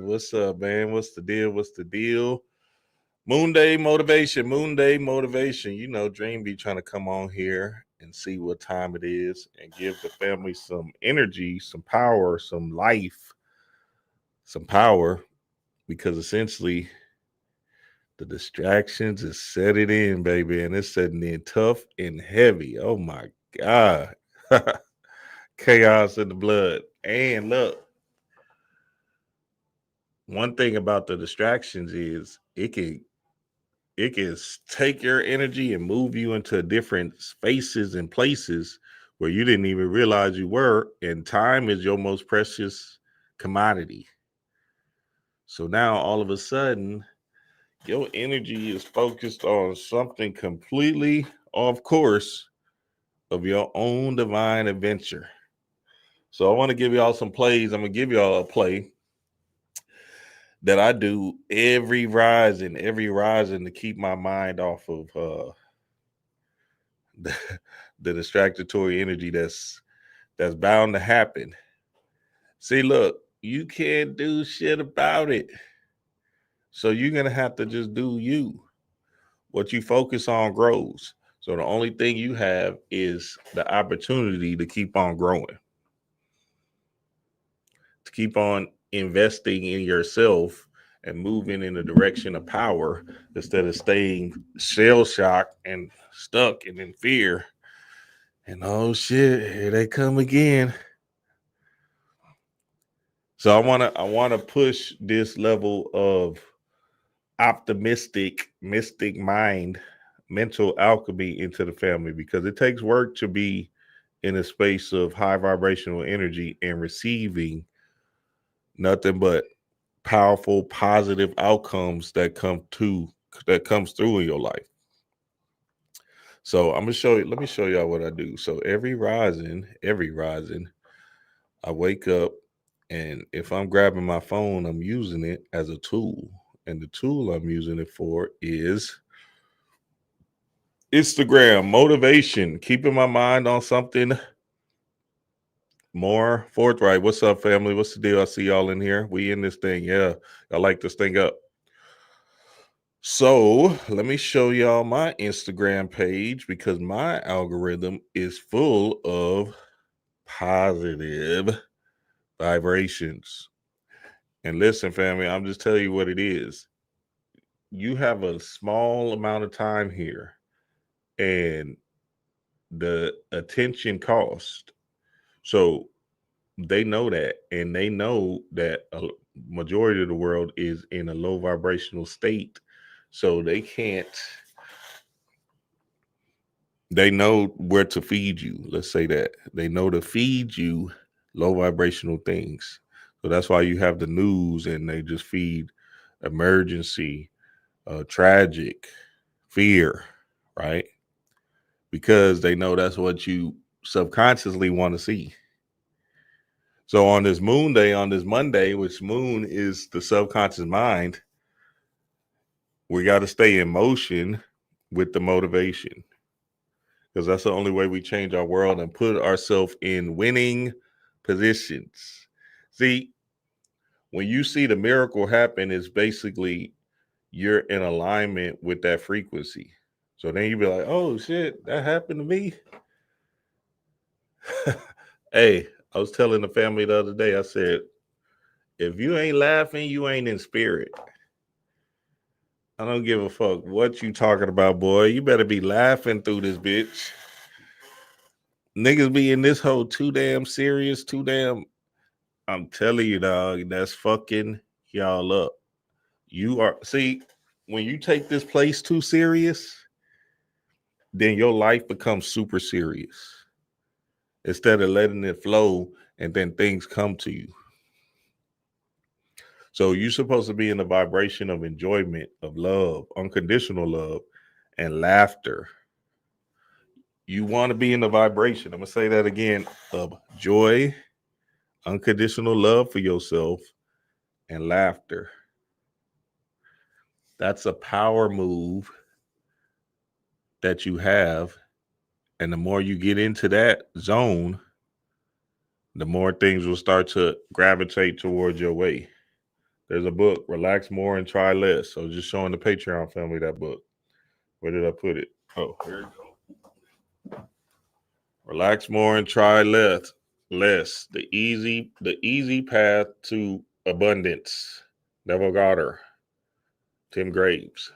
What's up, man? What's the deal? What's the deal? Moonday motivation, Moonday motivation. You know, Dream be trying to come on here and see what time it is and give the family some energy, some power, some life, some power, because essentially the distractions is setting in, baby, and it's setting in tough and heavy. Oh my God. Chaos in the blood. And look, one thing about the distractions is it can take your energy and move you into different spaces and places where you didn't even realize you were. And time is your most precious commodity. So now all of a sudden, your energy is focused on something completely off course of your own divine adventure. So I want to give y'all some plays. I'm going to give y'all a play that I do every rising to keep my mind off of the, the distractory energy that's bound to happen. See, look, you can't do shit about it. So you're gonna have to just do you. What you focus on grows. So the only thing you have is the opportunity to keep on growing, to keep on investing in yourself and moving in the direction of power instead of staying shell shocked and stuck and in fear. And oh shit, here they come again. So I wanna push this level of optimistic, mystic mind, mental alchemy into the family because it takes work to be in a space of high vibrational energy and receiving nothing but powerful, positive outcomes that comes through in your life. So I'm gonna show you. Let me show y'all what I do. So every rising, I wake up, and if I'm grabbing my phone, I'm using it as a tool. And the tool I'm using it for is Instagram motivation, keeping my mind on something more forthright. What's up, family? What's the deal? I see y'all in here. We in this thing. Yeah, I like this thing up. So let me show y'all my Instagram page because my algorithm is full of positive vibrations. And listen, family, I'm just telling you what it is. You have a small amount of time here, and the attention cost. So they know that, and they know that a majority of the world is in a low vibrational state. So they can't. They know where to feed you. Let's say that they know to feed you low vibrational things. So that's why you have the news, and they just feed emergency, tragic, fear, right? Because they know that's what you subconsciously want to see. So on this moon day, on this Monday, which moon is the subconscious mind, we got to stay in motion with the motivation because that's the only way we change our world and put ourselves in winning positions. See, when you see the miracle happen, it's basically you're in alignment with that frequency. So then you be like, oh shit, that happened to me. Hey, I was telling the family the other day, I said, if you ain't laughing, you ain't in spirit. I don't give a fuck what you talking about, boy. You better be laughing through this bitch. Niggas be in this hole too damn serious, too damn. I'm telling you, dog, that's fucking y'all up. You are, see, when you take this place too serious, then your life becomes super serious instead of letting it flow and then things come to you. So you're supposed to be in the vibration of enjoyment, of love, unconditional love, and laughter. You want to be in the vibration. I'm going to say that again, of joy, unconditional love for yourself, and laughter. That's a power move that you have. And the more you get into that zone, the more things will start to gravitate towards your way. There's a book, Relax More and Try Less. So just showing the Patreon family that book. Where did I put it? Oh, here you go. Relax more and try less. Less. The easy path to abundance. Neville Goddard. Tim Graves.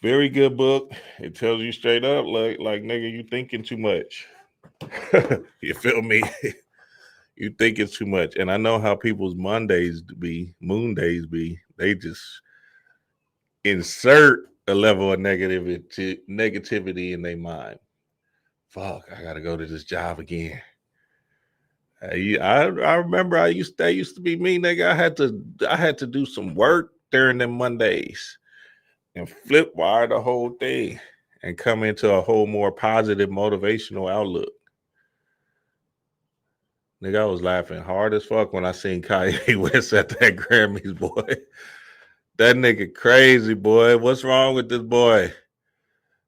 Very good book. It tells you straight up, like nigga, you thinking too much. You feel me? You thinking too much. And I know how people's Mondays be, Moondays be. They just insert a level of negativity in their mind. Fuck, I gotta go to this job again. I remember that used to be me, nigga. I had to do some work during them Mondays and flip wire the whole thing and come into a whole more positive motivational outlook. Nigga, I was laughing hard as fuck when I seen Kanye West at that Grammys, boy. That nigga crazy, boy. What's wrong with this boy?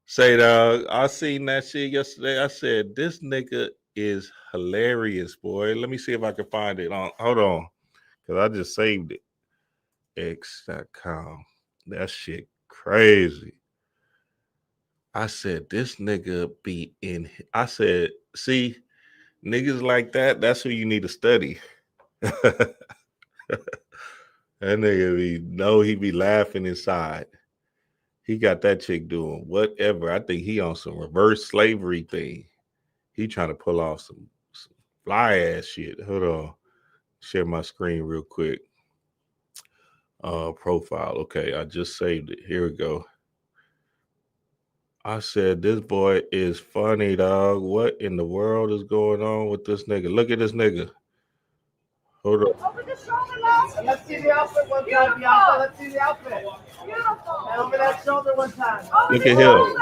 Say, dog, I seen that shit yesterday. I said, this nigga is hilarious, boy. Let me see if I can find it. Hold on, because I just saved it. X.com. That shit crazy. I said, this nigga be in. I said, see, niggas like that, that's who you need to study. That nigga he be laughing inside. He got that chick doing whatever. I think he on some reverse slavery thing. He trying to pull off some fly ass shit. Hold on. Share my screen real quick. Profile. Okay, I just saved it. Here we go. I said, this boy is funny, dog. What in the world is going on with this nigga? Look at this nigga. Hold on. Over the shoulder, love. Let's see the outfit one time, Bianca. Let's see the outfit. Beautiful. And over that shoulder one time. Look at him.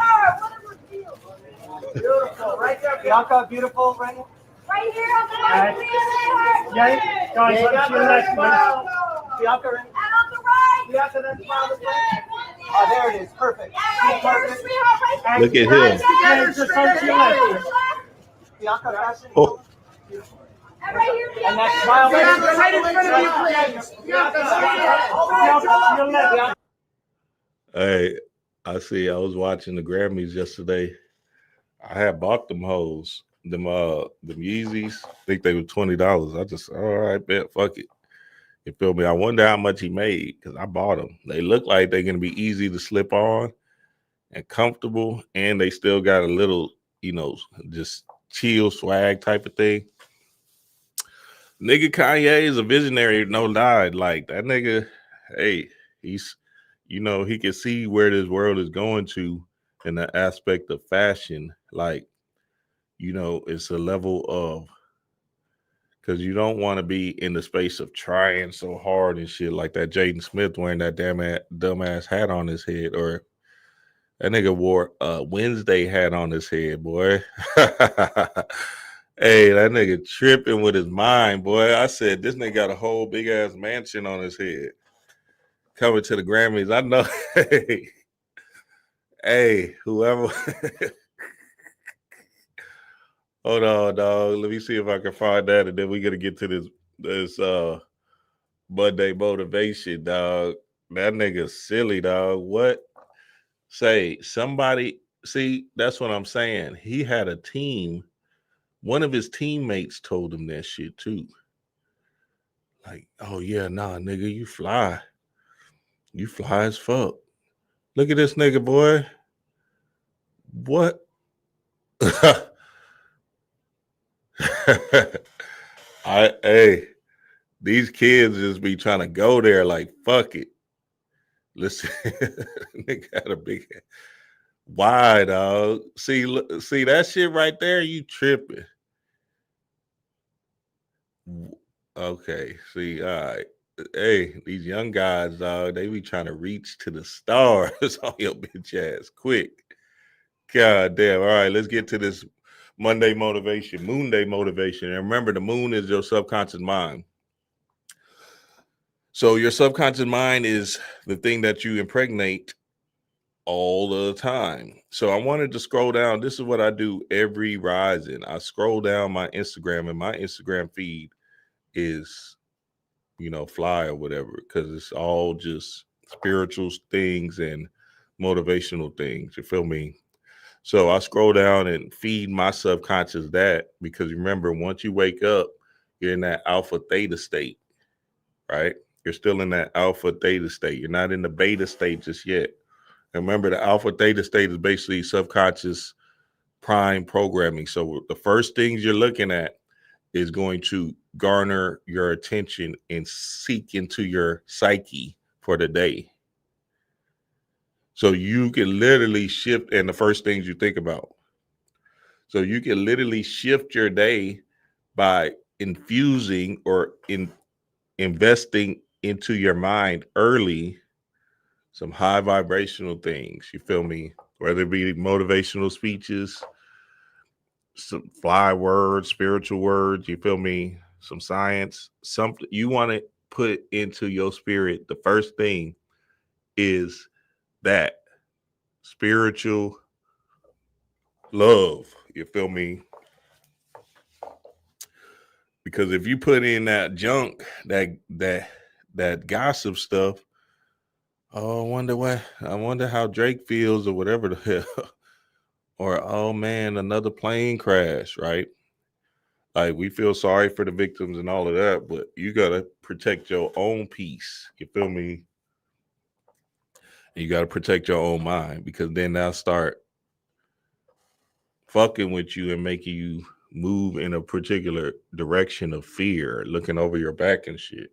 Beautiful. Right there, Bianca. Beautiful. Right here. Right here on the right, please. Yeah, guys, let's see the next one. Bianca, and on the right. Bianca, that's fine. Oh, there it is. Perfect. And right here, sweetheart, right Look at him. Bianca, fashion. Oh. And right here, and that smile. Bianca, right in front of you, please. Bianca. Hey, I see. I was watching the Grammys yesterday. I had bought them hoes, them Yeezys. I think they were $20. I just, all right, bet, fuck it. You feel me? I wonder how much he made because I bought them. They look like they're gonna be easy to slip on and comfortable, and they still got a little, just chill swag type of thing. Nigga Kanye is a visionary, no lie. Like that nigga, hey, he's, he can see where this world is going to in the aspect of fashion. Like, it's a level of, because you don't want to be in the space of trying so hard and shit like that. Jaden Smith wearing that dumbass hat on his head, or that nigga wore a Wednesday hat on his head, boy. Hey, that nigga tripping with his mind, boy. I said, this nigga got a whole big ass mansion on his head. Coming to the Grammys. I know. Hey, whoever. Hold on, dog. Let me see if I can find that, and then we gotta get to this Monday motivation, dog. That nigga's silly, dog. What? Say somebody. See, that's what I'm saying. He had a team. One of his teammates told him that shit too. Like, oh yeah, nah, nigga, you fly. You fly as fuck. Look at this nigga, boy. What? Hey, these kids just be trying to go there like fuck it. Listen, nigga had a big head. Why, dog? See that shit right there, you tripping. Okay, see, all right. Hey, these young guys, dog, they be trying to reach to the stars on your bitch ass quick. God damn. All right, let's get to this Moonday motivation. And remember, the moon is your subconscious mind. So your subconscious mind is the thing that you impregnate all the time. So I wanted to scroll down. This is what I do every rising. I scroll down my Instagram, and my Instagram feed is, fly or whatever, because it's all just spiritual things and motivational things. You feel me? So I scroll down and feed my subconscious that, because remember, once you wake up, you're in that alpha theta state, right? You're still in that alpha theta state. You're not in the beta state just yet. And remember, the alpha theta state is basically subconscious prime programming. So the first things you're looking at is going to garner your attention and seek into your psyche for the day. So you can literally shift, and the first things you think about. So you can literally shift your day by infusing or investing into your mind early some high vibrational things. You feel me? Whether it be motivational speeches, some fly words, spiritual words, you feel me? Some science, something you want to put into your spirit. The first thing is that spiritual love. You feel me? Because if you put in that junk, that gossip stuff, oh, I wonder how Drake feels or whatever the hell. Or, oh man, another plane crash, right? Like, we feel sorry for the victims and all of that, but you gotta protect your own peace. You feel me? And you gotta protect your own mind, because then they'll start fucking with you and making you move in a particular direction of fear, looking over your back and shit,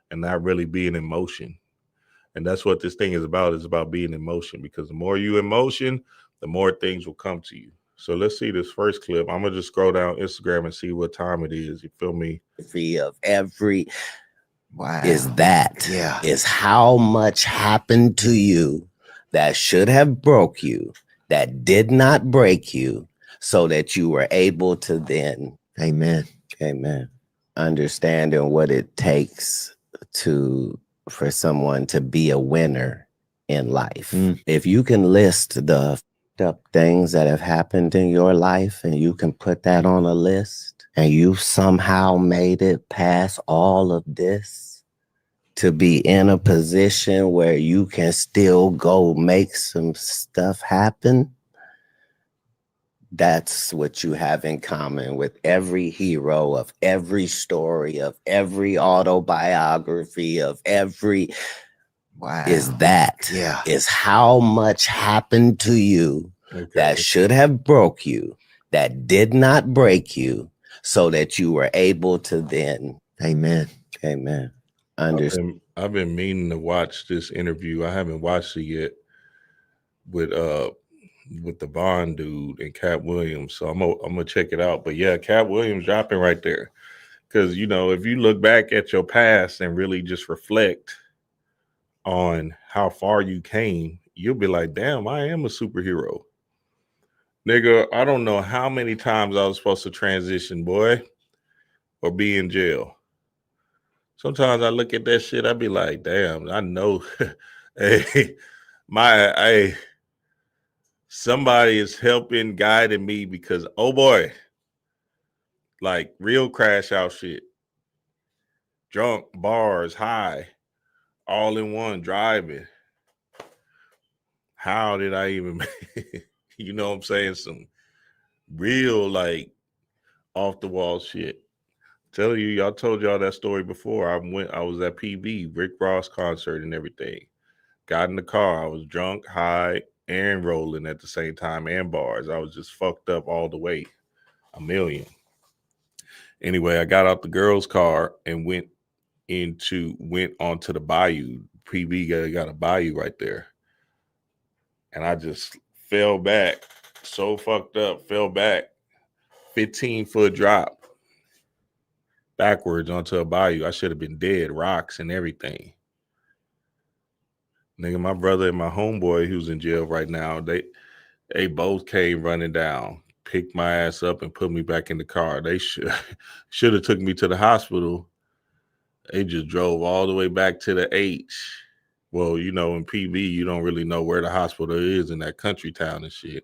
and not really being in motion. And that's what this thing is about. It's about being in motion, because the more you in motion, the more things will come to you. So let's see this first clip. I'm gonna just scroll down Instagram and see what time it is. You feel me? Of every Wow. is how much happened to you that should have broke you, that did not break you, so that you were able to then Amen. understanding what it takes for someone to be a winner in life. If you can list the up things that have happened in your life, and you can put that on a list, and you somehow made it past all of this to be in a position where you can still go make some stuff happen, that's what you have in common with every hero of every story, of every autobiography, of every Wow. is how much happened to you that should have broke you, that did not break you, so that you were able to then Amen. understand. I've been meaning to watch this interview. I haven't watched it yet with the Bond dude and Cat Williams. So I'm gonna check it out. But yeah, Cat Williams dropping right there. Because if you look back at your past and really just reflect on how far you came, you'll be like, damn, I am a superhero. Nigga, I don't know how many times I was supposed to transition, boy, or be in jail. Sometimes I look at that shit, I be like, damn, I know. Somebody is helping, guiding me, because, oh boy, like real crash out shit. Drunk, bars, high, all in one, driving. How did I even, you know what I'm saying? Some real, like, off the wall shit. Tell you, I told y'all that story before. I was at PB, Rick Ross concert and everything. Got in the car. I was drunk, high, and rolling at the same time, and bars. I was just fucked up all the way. A million. Anyway, I got out the girl's car and went onto the bayou. PB got a bayou right there. And I just fell back, so fucked up, fell back, 15-foot drop backwards onto a bayou. I should have been dead, rocks and everything. Nigga, my brother and my homeboy who's in jail right now, they both came running down, picked my ass up and put me back in the car. They should have took me to the hospital. They just drove all the way back to the H. Well, in PB, you don't really know where the hospital is in that country town and shit.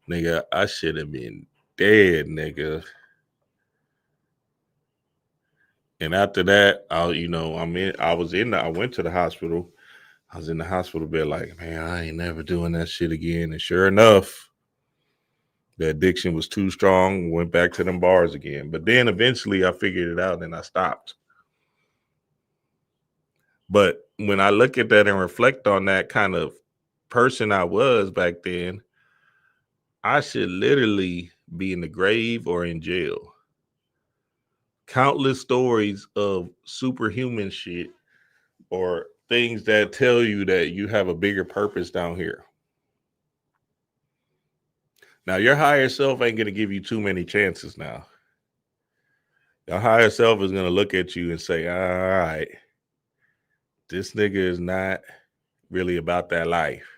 Nigga, I should have been dead, nigga. And after that, I went to the hospital. I was in the hospital bed like, man, I ain't never doing that shit again. And sure enough, the addiction was too strong, went back to them bars again. But then eventually I figured it out and I stopped. But when I look at that and reflect on that kind of person I was back then, I should literally be in the grave or in jail. Countless stories of superhuman shit or things that tell you that you have a bigger purpose down here. Now, your higher self ain't going to give you too many chances now. Your higher self is going to look at you and say, all right, this nigga is not really about that life.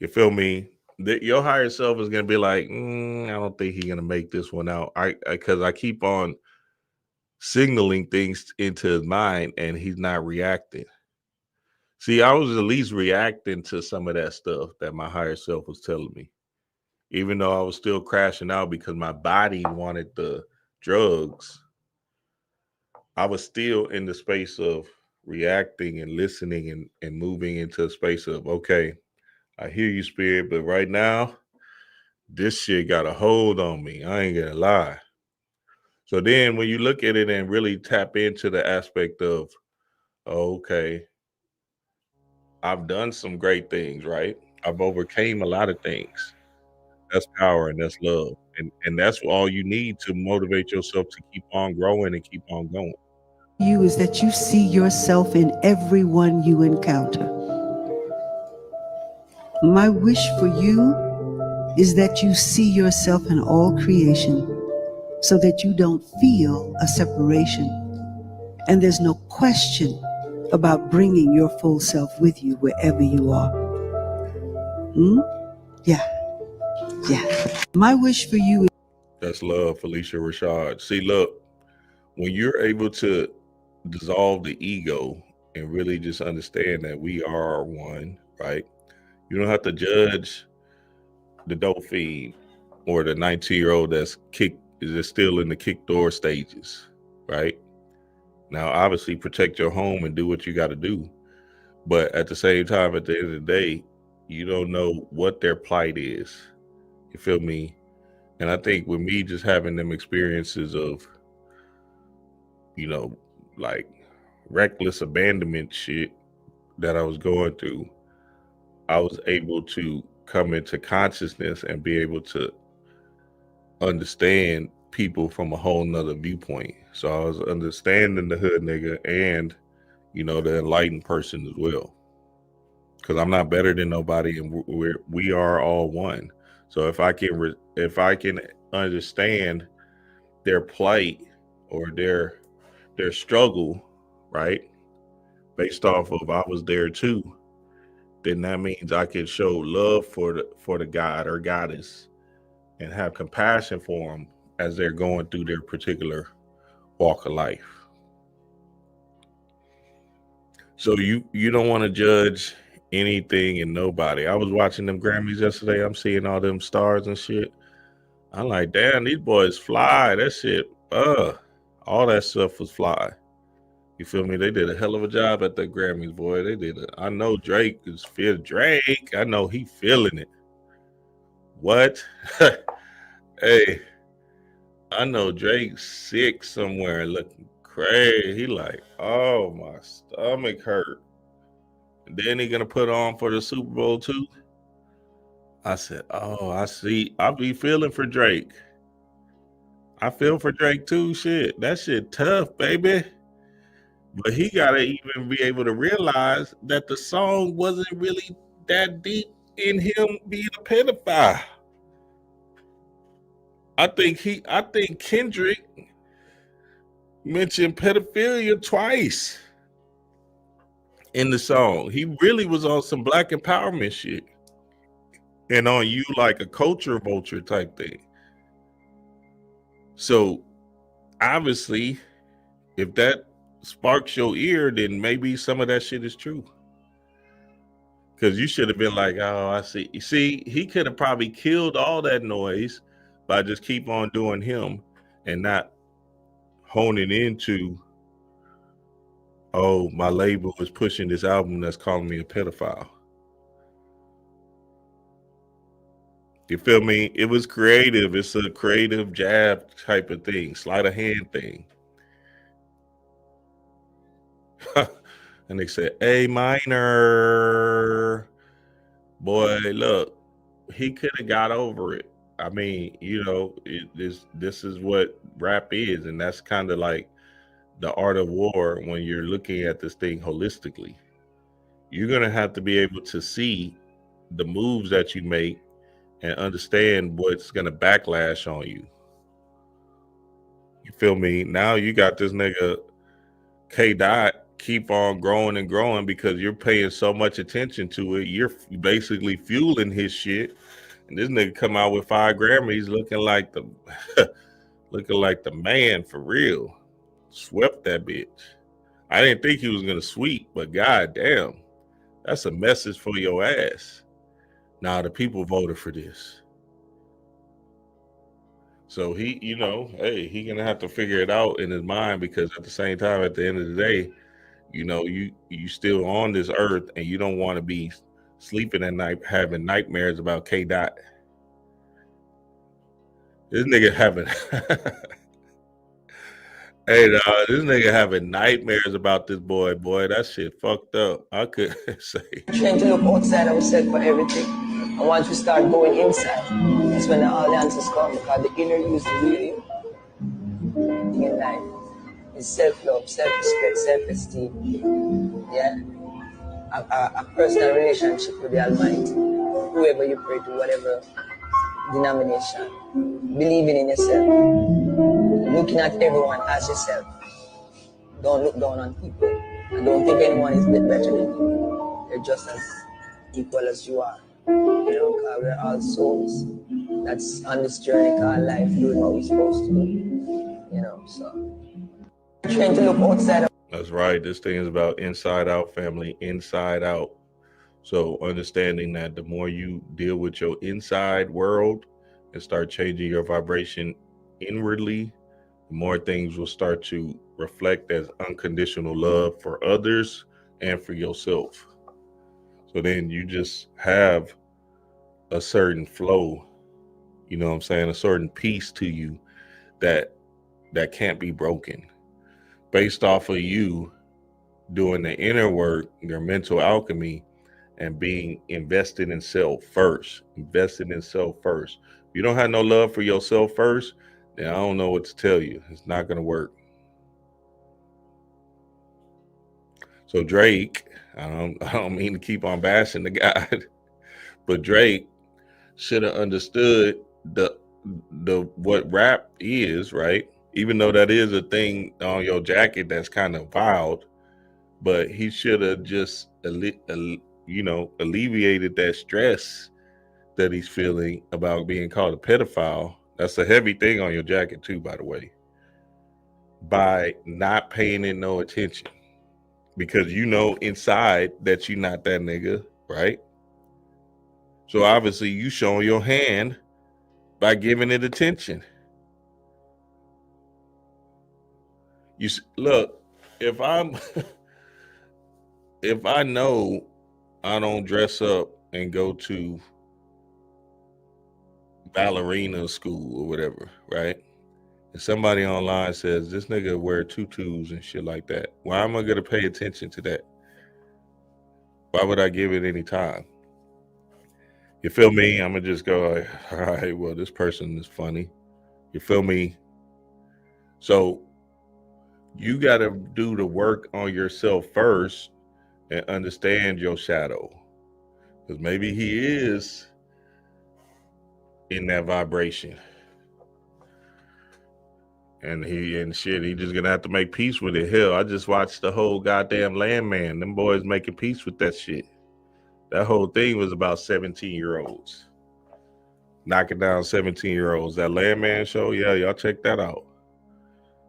You feel me? Your higher self is going to be like, I don't think he's going to make this one out. Because I keep on signaling things into his mind and he's not reacting. See, I was at least reacting to some of that stuff that my higher self was telling me. Even though I was still crashing out because my body wanted the drugs, I was still in the space of reacting and listening and moving into a space of, okay, I hear you, spirit, but right now, this shit got a hold on me. I ain't gonna lie. So then when you look at it and really tap into the aspect of, okay, I've done some great things, right? I've overcame a lot of things. That's power and that's love. And that's all you need to motivate yourself to keep on growing and keep on going. You is that you see yourself in everyone you encounter. My wish for you is that you see yourself in all creation so that you don't feel a separation. And there's no question about bringing your full self with you wherever you are. Yeah. My wish for you is... That's love, Felicia Rashad. See, look, when you're able to dissolve the ego and really just understand that we are one, right? You don't have to judge the dope fiend or the 19-year-old that's still in the kick door stages, right? Now, obviously, protect your home and do what you got to do. But at the same time, at the end of the day, you don't know what their plight is. You feel me? And I think with me just having them experiences of, like reckless abandonment shit that I was going through, I was able to come into consciousness and be able to understand people from a whole nother viewpoint. So I was understanding the hood nigga and, the enlightened person as well. Because I'm not better than nobody, and we are all one. So if I can understand their plight or their struggle, right, based off of I was there too, then that means I can show love for the god or goddess and have compassion for them as they're going through their particular walk of life. So you don't want to judge anything and nobody. I was watching them Grammys yesterday. I'm seeing all them stars and shit. I'm like, damn, these boys fly. That shit, all that stuff was fly. You feel me? They did a hell of a job at the Grammys, boy. I know Drake is Drake. I know he feeling it. What? Hey, I know Drake's sick somewhere looking crazy. He like, oh, my stomach hurt. And then he gonna put on for the Super Bowl too. I said, oh, I see. I be feeling for Drake. I feel for Drake too. Shit, that shit tough, baby. But he gotta even be able to realize that the song wasn't really that deep in him being a pedophile. I think Kendrick mentioned pedophilia twice in the song. He really was on some black empowerment shit. And on you like a culture vulture type thing. So obviously, if that sparks your ear, then maybe some of that shit is true. Because you should have been like, oh, I see. You see, he could have probably killed all that noise by just keep on doing him and not honing into, oh, my label is pushing this album that's calling me a pedophile. You feel me? It was creative. It's a creative jab type of thing, sleight of hand thing. And they said, A minor. Boy, look, he could have got over it. I mean, you know, this is what rap is, and that's kind of like the art of war when you're looking at this thing holistically. You're gonna have to be able to see the moves that you make and understand what's gonna backlash on you. You feel me? Now you got this nigga K Dot keep on growing and growing because you're paying so much attention to it. You're basically fueling his shit. And this nigga come out with 5 Grammys looking like the man for real. Swept that bitch. I didn't think he was gonna sweep, but goddamn, that's a message for your ass. Now the people voted for this. So he, you know, hey, he gonna have to figure it out in his mind, because at the same time, at the end of the day, you know, you still on this earth, and you don't want to be sleeping at night having nightmares about K Dot. This nigga having hey, this nigga having nightmares about this boy. Boy, that shit fucked up. I could say. Trying to look outside ourselves for everything. And once we start going inside, that's when all the answers come, because the inner you is the real you. In life, it's self-love, self-respect, self-esteem. Yeah, a personal relationship with the Almighty, whoever you pray to, whatever denomination, believing in yourself, looking at everyone as yourself. Don't look down on people, and don't think anyone is better than you. They're just as equal as you are. You know, because we're all souls that's on this journey called life, doing what we're supposed to do. You know, so trying to look outside. That's right. This thing is about inside out, family, inside out. So understanding that the more you deal with your inside world and start changing your vibration inwardly, the more things will start to reflect as unconditional love for others and for yourself. So then you just have a certain flow, you know what I'm saying, a certain peace to you that can't be broken, based off of you doing the inner work, your mental alchemy, and being invested in self first. Invested in self first. If you don't have no love for yourself first, then I don't know what to tell you. It's not going to work. So Drake, I don't mean to keep on bashing the guy, but Drake should have understood the what rap is, right? Even though that is a thing on your jacket that's kind of wild, but he should have just alleviated that stress that he's feeling about being called a pedophile. That's a heavy thing on your jacket too, by the way, by not paying it no attention, because you know inside that you're not that nigga, right? So obviously you showing your hand by giving it attention. You look, if I know I don't dress up and go to ballerina school or whatever, right? And somebody online says this nigga wear tutus and shit like that, why am I gonna pay attention to that? Why would I give it any time? You feel me? I'm gonna just go like, all right, well, this person is funny. You feel me? So you gotta do the work on yourself first and understand your shadow, because maybe he is in that vibration, and he just gonna have to make peace with it. Hell, I just watched the whole goddamn Landman. Them boys making peace with that shit. That whole thing was about 17-year-olds knocking down 17-year-olds. That Landman show, yeah, y'all check that out.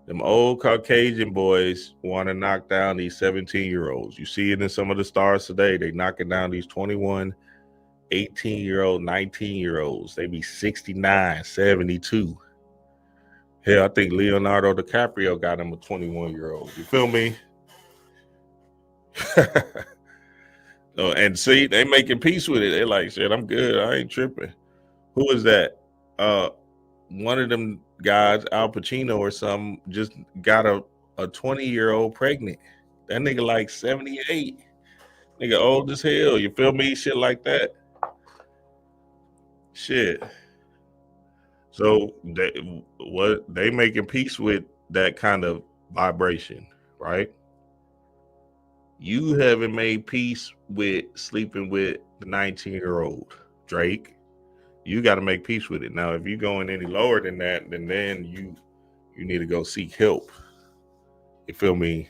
Them old Caucasian boys want to knock down these 17-year-olds. You see it in some of the stars today. They knocking down these 21, 18-year-old, 19-year-olds. They be 69, 72. Hell, I think Leonardo DiCaprio got him a 21-year-old. You feel me? No, and see, they making peace with it. They're like, shit, I'm good. I ain't tripping. Who is that? One of them guys, Al Pacino or something, just got a 20-year-old pregnant. That nigga like 78. Nigga old as hell. You feel me? Shit like that. Shit. So they making peace with that kind of vibration, right? You haven't made peace with sleeping with the 19-year-old Drake. You got to make peace with it. Now, if you going any lower than that, then you need to go seek help. You feel me?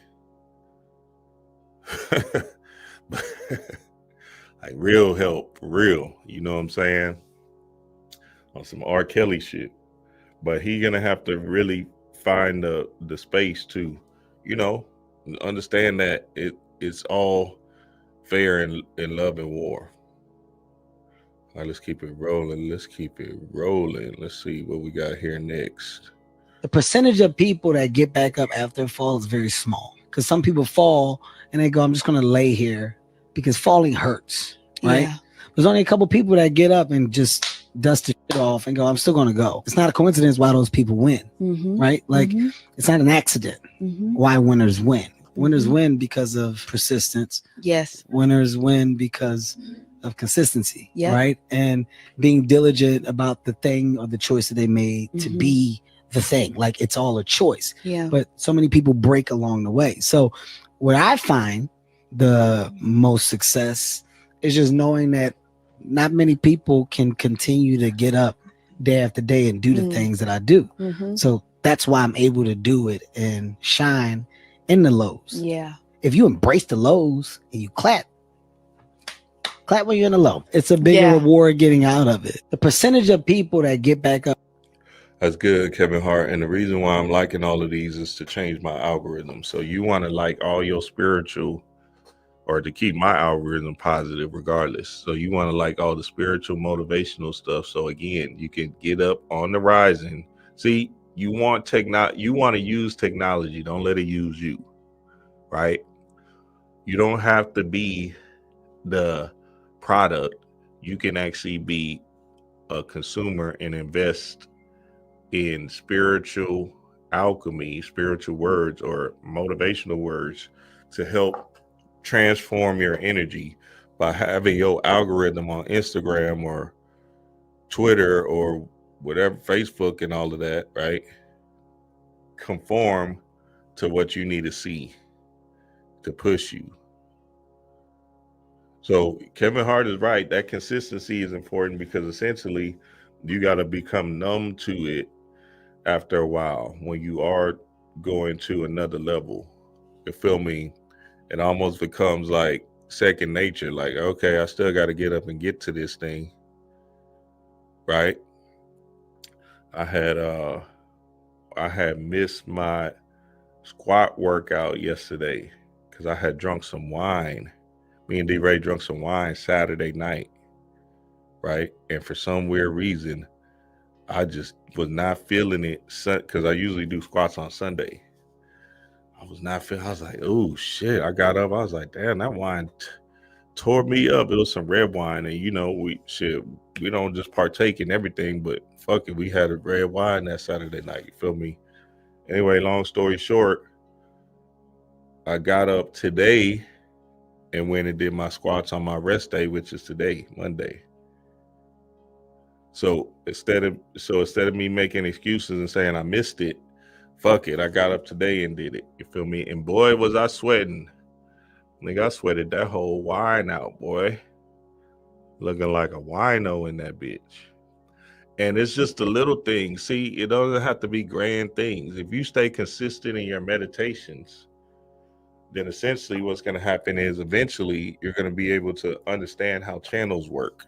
Like real help, real. You know what I'm saying? On some R. Kelly shit. But he gonna have to really find the space to, you know, understand that it's all fair in love and war. All right, let's keep it rolling. Let's see what we got here next. The percentage of people that get back up after a fall is very small, because some people fall and they go, I'm just going to lay here, because falling hurts, right? Yeah. There's only a couple people that get up and just dust the shit off and go, I'm still going to go. It's not a coincidence why those people win, right? Like, it's not an accident why winners win. Winners win because of persistence. Yes. Winners win because of consistency, Yep. right? And being diligent about the thing or the choice that they made to be the thing. Like, it's all a choice. Yeah. But so many people break along the way. So what I find the most success is just knowing that not many people can continue to get up day after day and do the things that I do. So that's why I'm able to do it and shine in the lows. Yeah. If you embrace the lows and you clap when you're in the low, it's a bigger reward getting out of it. The percentage of people that get back up. That's good, Kevin Hart. And the reason why I'm liking all of these is to change my algorithm. So you want to like all your spiritual, or to keep my algorithm positive regardless. So you want to like all the spiritual motivational stuff. So again, you can get up on the rising. See, you want to use technology. Don't let it use you, right? You don't have to be the product. You can actually be a consumer and invest in spiritual alchemy, spiritual words or motivational words to help transform your energy by having your algorithm on Instagram or Twitter or whatever, Facebook and all of that, right? Conform to what you need to see to push you. So Kevin Hart is right. That consistency is important, because essentially you got to become numb to it after a while. When you are going to another level, you feel me? It almost becomes like second nature. Like, okay, I still got to get up and get to this thing, right? I had missed my squat workout yesterday because I had drunk some wine. Me and D-Ray drunk some wine Saturday night, right? And for some weird reason, I just was not feeling it, because I usually do squats on Sunday. I was not feeling. I was like, oh shit! I got up. I was like, damn, that wine tore me up. It was some red wine, and you know, we don't just partake in everything, but fuck it, we had a red wine that Saturday night. You feel me? Anyway, long story short, I got up today and went and did my squats on my rest day, which is today, Monday. So instead of me making excuses and saying I missed it, fuck it, I got up today and did it. You feel me? And boy, was I sweating. Nigga, I sweated that whole wine out, boy. Looking like a wino in that bitch. And it's just the little things. See, it doesn't have to be grand things. If you stay consistent in your meditations, then essentially what's going to happen is eventually you're going to be able to understand how channels work.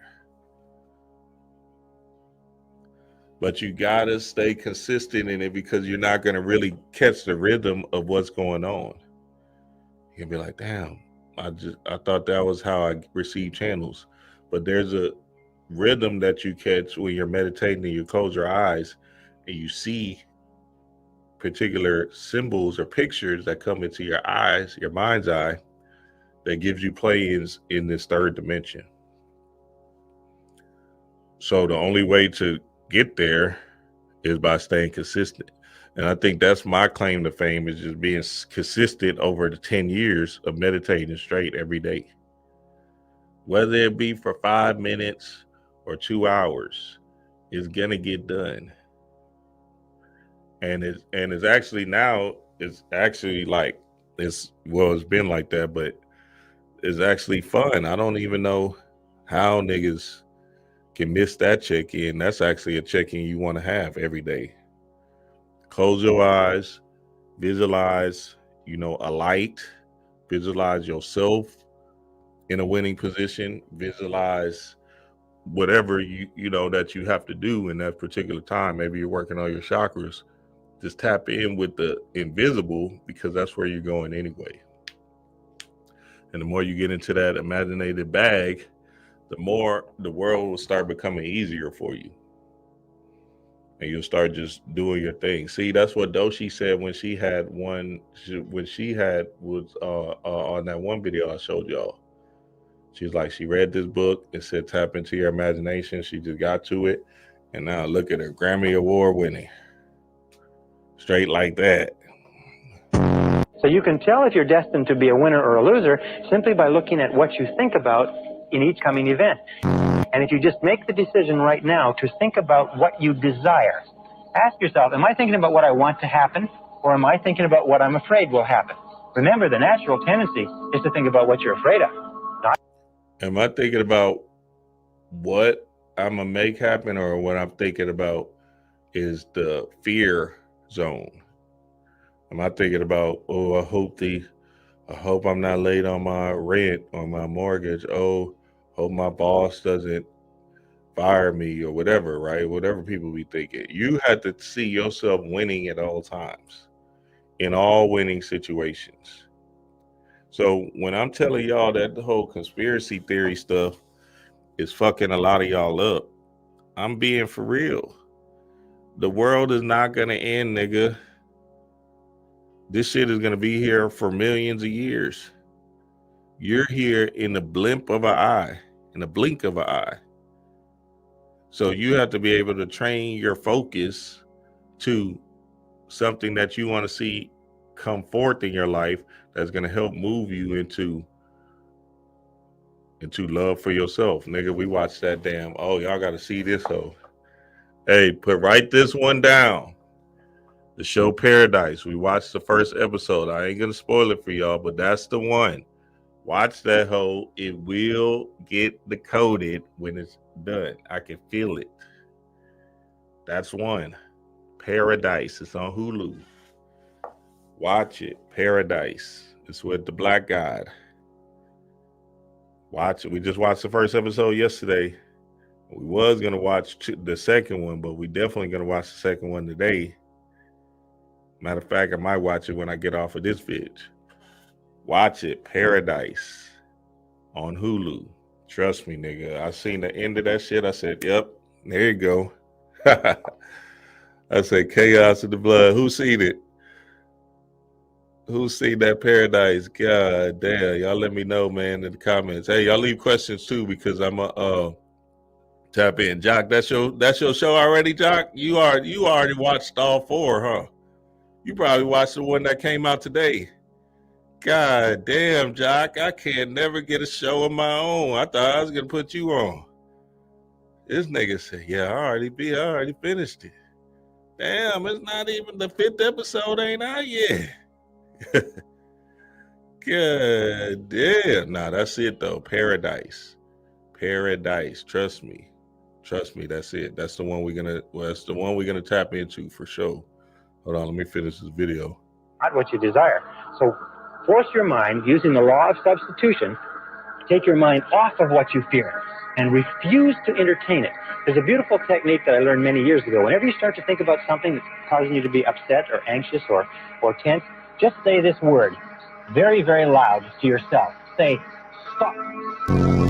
But you got to stay consistent in it, because you're not going to really catch the rhythm of what's going on. You'll be like, damn, I thought that was how I receive channels. But there's a rhythm that you catch when you're meditating and you close your eyes and you see particular symbols or pictures that come into your eyes, your mind's eye, that gives you play-ins in this third dimension. So the only way to get there is by staying consistent. And I think that's my claim to fame, is just being consistent over the 10 years of meditating straight every day. Whether it be for 5 minutes or 2 hours, it's gonna get done. And it's actually now, it's actually like, it's been like that, but it's actually fun. I don't even know how niggas can miss that check-in. That's actually a check-in you want to have every day. Close your eyes, visualize, a light, visualize yourself in a winning position, visualize whatever that you have to do in that particular time. Maybe you're working on your chakras. Just tap in with the invisible, because that's where you're going anyway. And the more you get into that imaginative bag, the more the world will start becoming easier for you. And you'll start just doing your thing. See, that's what Doshi said when she was on that one video I showed y'all. She's like, she read this book. It said, tap into your imagination. She just got to it. And now look at her, Grammy Award winning. Straight like that. So you can tell if you're destined to be a winner or a loser simply by looking at what you think about in each coming event. And if you just make the decision right now to think about what you desire, ask yourself, am I thinking about what I want to happen, or am I thinking about what I'm afraid will happen? Remember, the natural tendency is to think about what you're afraid of. Am I thinking about what I'm going to make happen, or what I'm thinking about is the fear zone? Am I thinking about, I hope I'm not late on my rent or my mortgage. Oh, hope my boss doesn't fire me, or whatever, right? Whatever people be thinking. You have to see yourself winning at all times, in all winning situations. So when I'm telling y'all that the whole conspiracy theory stuff is fucking a lot of y'all up, I'm being for real. The world is not going to end, nigga. This shit is going to be here for millions of years. You're here in the blink of an eye, So you have to be able to train your focus to something that you want to see come forth in your life, that's going to help move you into love for yourself. Nigga, we watched that damn, y'all got to see this hoe. Hey, write this one down. The show Paradise. We watched the first episode. I ain't going to spoil it for y'all, but that's the one. Watch that hoe. It will get decoded when it's done. I can feel it. That's one. Paradise. It's on Hulu. Watch it. Paradise. It's with the black guy. Watch it. We just watched the first episode yesterday. We was going to watch the second one, but we definitely going to watch the second one today. Matter of fact, I might watch it when I get off of this vid. Watch it. Paradise on Hulu. Trust me, nigga. I seen the end of that shit. I said, yep, there you go. I said, chaos in the blood. Who seen it? Who seen that Paradise? God damn. Y'all let me know, man, in the comments. Hey, y'all leave questions too, because I'm tap in. Jock, that's your show already, Jock? You already watched all 4, huh? You probably watched the one that came out today. God damn, Jock, I can't never get a show of my own. I thought I was gonna put you on. This nigga said, yeah, I already finished it. Damn, it's not even the 5th episode ain't out yet. God damn. Nah, that's it though. Paradise. Trust me, that's it. That's the one we're gonna tap into for sure. Hold on, let me finish this video. Not what you desire. So force your mind, using the law of substitution, take your mind off of what you fear and refuse to entertain it. There's a beautiful technique that I learned many years ago. Whenever you start to think about something that's causing you to be upset or anxious or tense, just say this word very, very loud to yourself. Say, stop.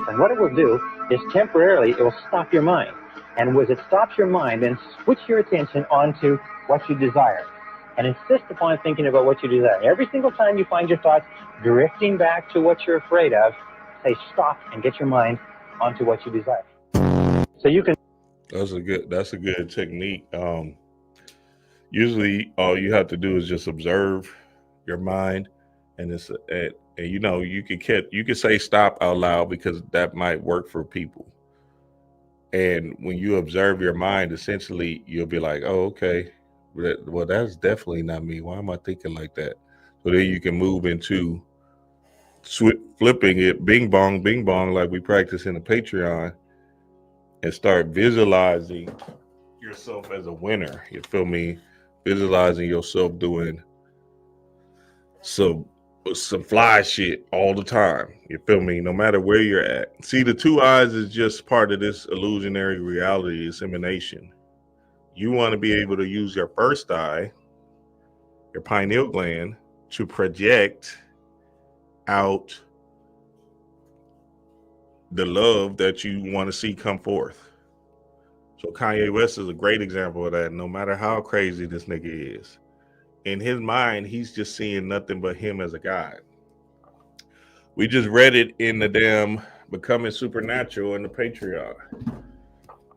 And what it will do is temporarily, it will stop your mind. And as it stops your mind, then switch your attention onto what you desire. and insist upon thinking about what you desire. Every single time you find your thoughts drifting back to what you're afraid of, say stop and get your mind onto what you desire. So you can. That's a good technique. Usually all you have to do is just observe your mind, and you know, you could say stop out loud because that might work for people. And when you observe your mind, essentially you'll be like, oh, okay, well, that's definitely not me. Why am I thinking like that? So then you can move into flipping it, bing bong, like we practice in the Patreon, and start visualizing yourself as a winner. You feel me? Visualizing yourself doing some fly shit all the time. You feel me? No matter where you're at. See, the two eyes is just part of this illusionary reality dissemination. You want to be able to use your first eye, your pineal gland, to project out the love that you want to see come forth. So Kanye West is a great example of that. No matter how crazy this nigga is, in his mind, he's just seeing nothing but him as a god. We just read it in the damn Becoming Supernatural in the Patreon.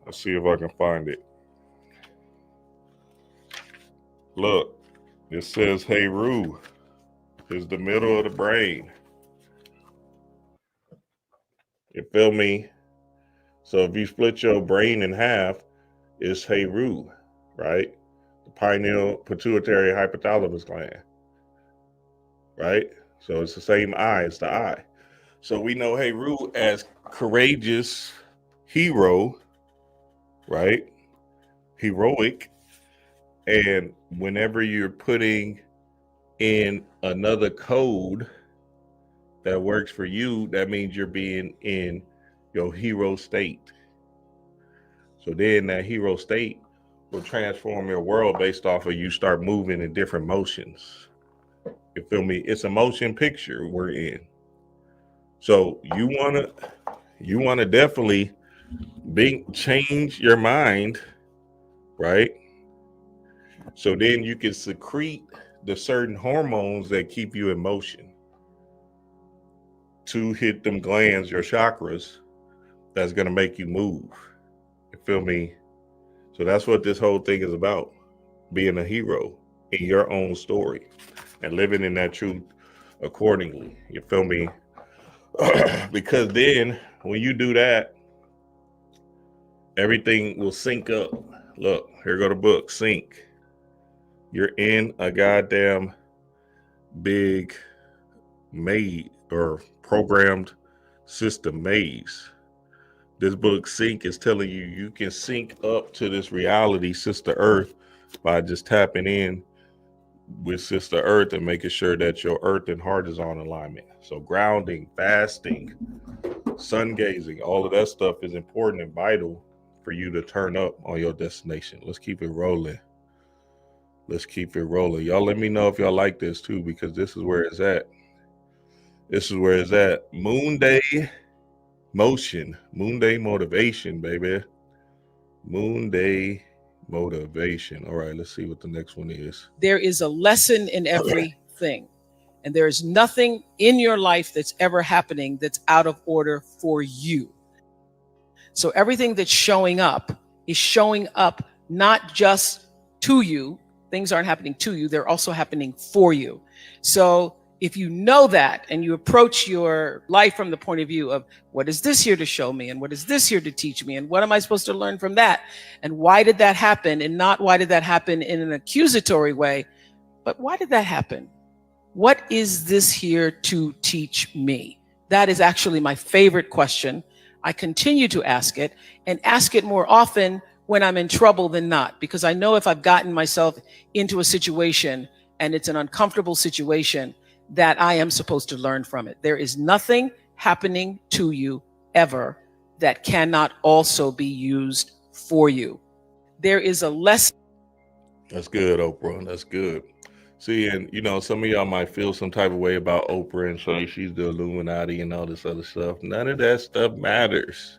Let's see if I can find it. Look, it says, hey, Rue is the middle of the brain. You feel me? So if you split your brain in half, it's hey, Rue, right? The pineal pituitary hypothalamus gland, right? So it's the same eye, it's the eye. So we know hey, Rue as courageous hero, right? Heroic. And whenever you're putting in another code that works for you, that means you're being in your hero state. So then that hero state will transform your world based off of you start moving in different motions. You feel me? It's a motion picture we're in. So you wanna definitely change your mind, right? So then you can secrete the certain hormones that keep you in motion to hit them glands, your chakras, that's gonna make you move. You feel me? So that's what this whole thing is about, being a hero in your own story and living in that truth accordingly. You feel me? Because then when you do that, everything will sync up. Look, here go the book, sync. You're in a goddamn big maze or programmed system maze. This book, Sync, is telling you you can sync up to this reality, Sister Earth, by just tapping in with Sister Earth and making sure that your earth and heart is on alignment. So grounding, fasting, sun gazing, all of that stuff is important and vital for you to turn up on your destination. Let's keep it rolling. Let's keep it rolling. Y'all let me know if y'all like this too, because this is where it's at. This is where it's at. Moonday motion, Moonday motivation, baby. Moonday motivation. All right, let's see what the next one is. There is a lesson in everything, and there is nothing in your life that's ever happening that's out of order for you. So everything that's showing up is showing up not just to you. Things aren't happening to you, they're also happening for you. So if you know that and you approach your life from the point of view of what is this here to show me, and what is this here to teach me, and what am I supposed to learn from that, and why did that happen, and not why did that happen in an accusatory way, but why did that happen? What is this here to teach me? That is actually my favorite question. I continue to ask it, and ask it more often when I'm in trouble than not, because I know if I've gotten myself into a situation and it's an uncomfortable situation, that I am supposed to learn from it. There is nothing happening to you ever that cannot also be used for you. There is a lesson. That's good, Oprah. That's good. See, and you know, some of y'all might feel some type of way about Oprah and say she's the Illuminati and all this other stuff. None of that stuff matters.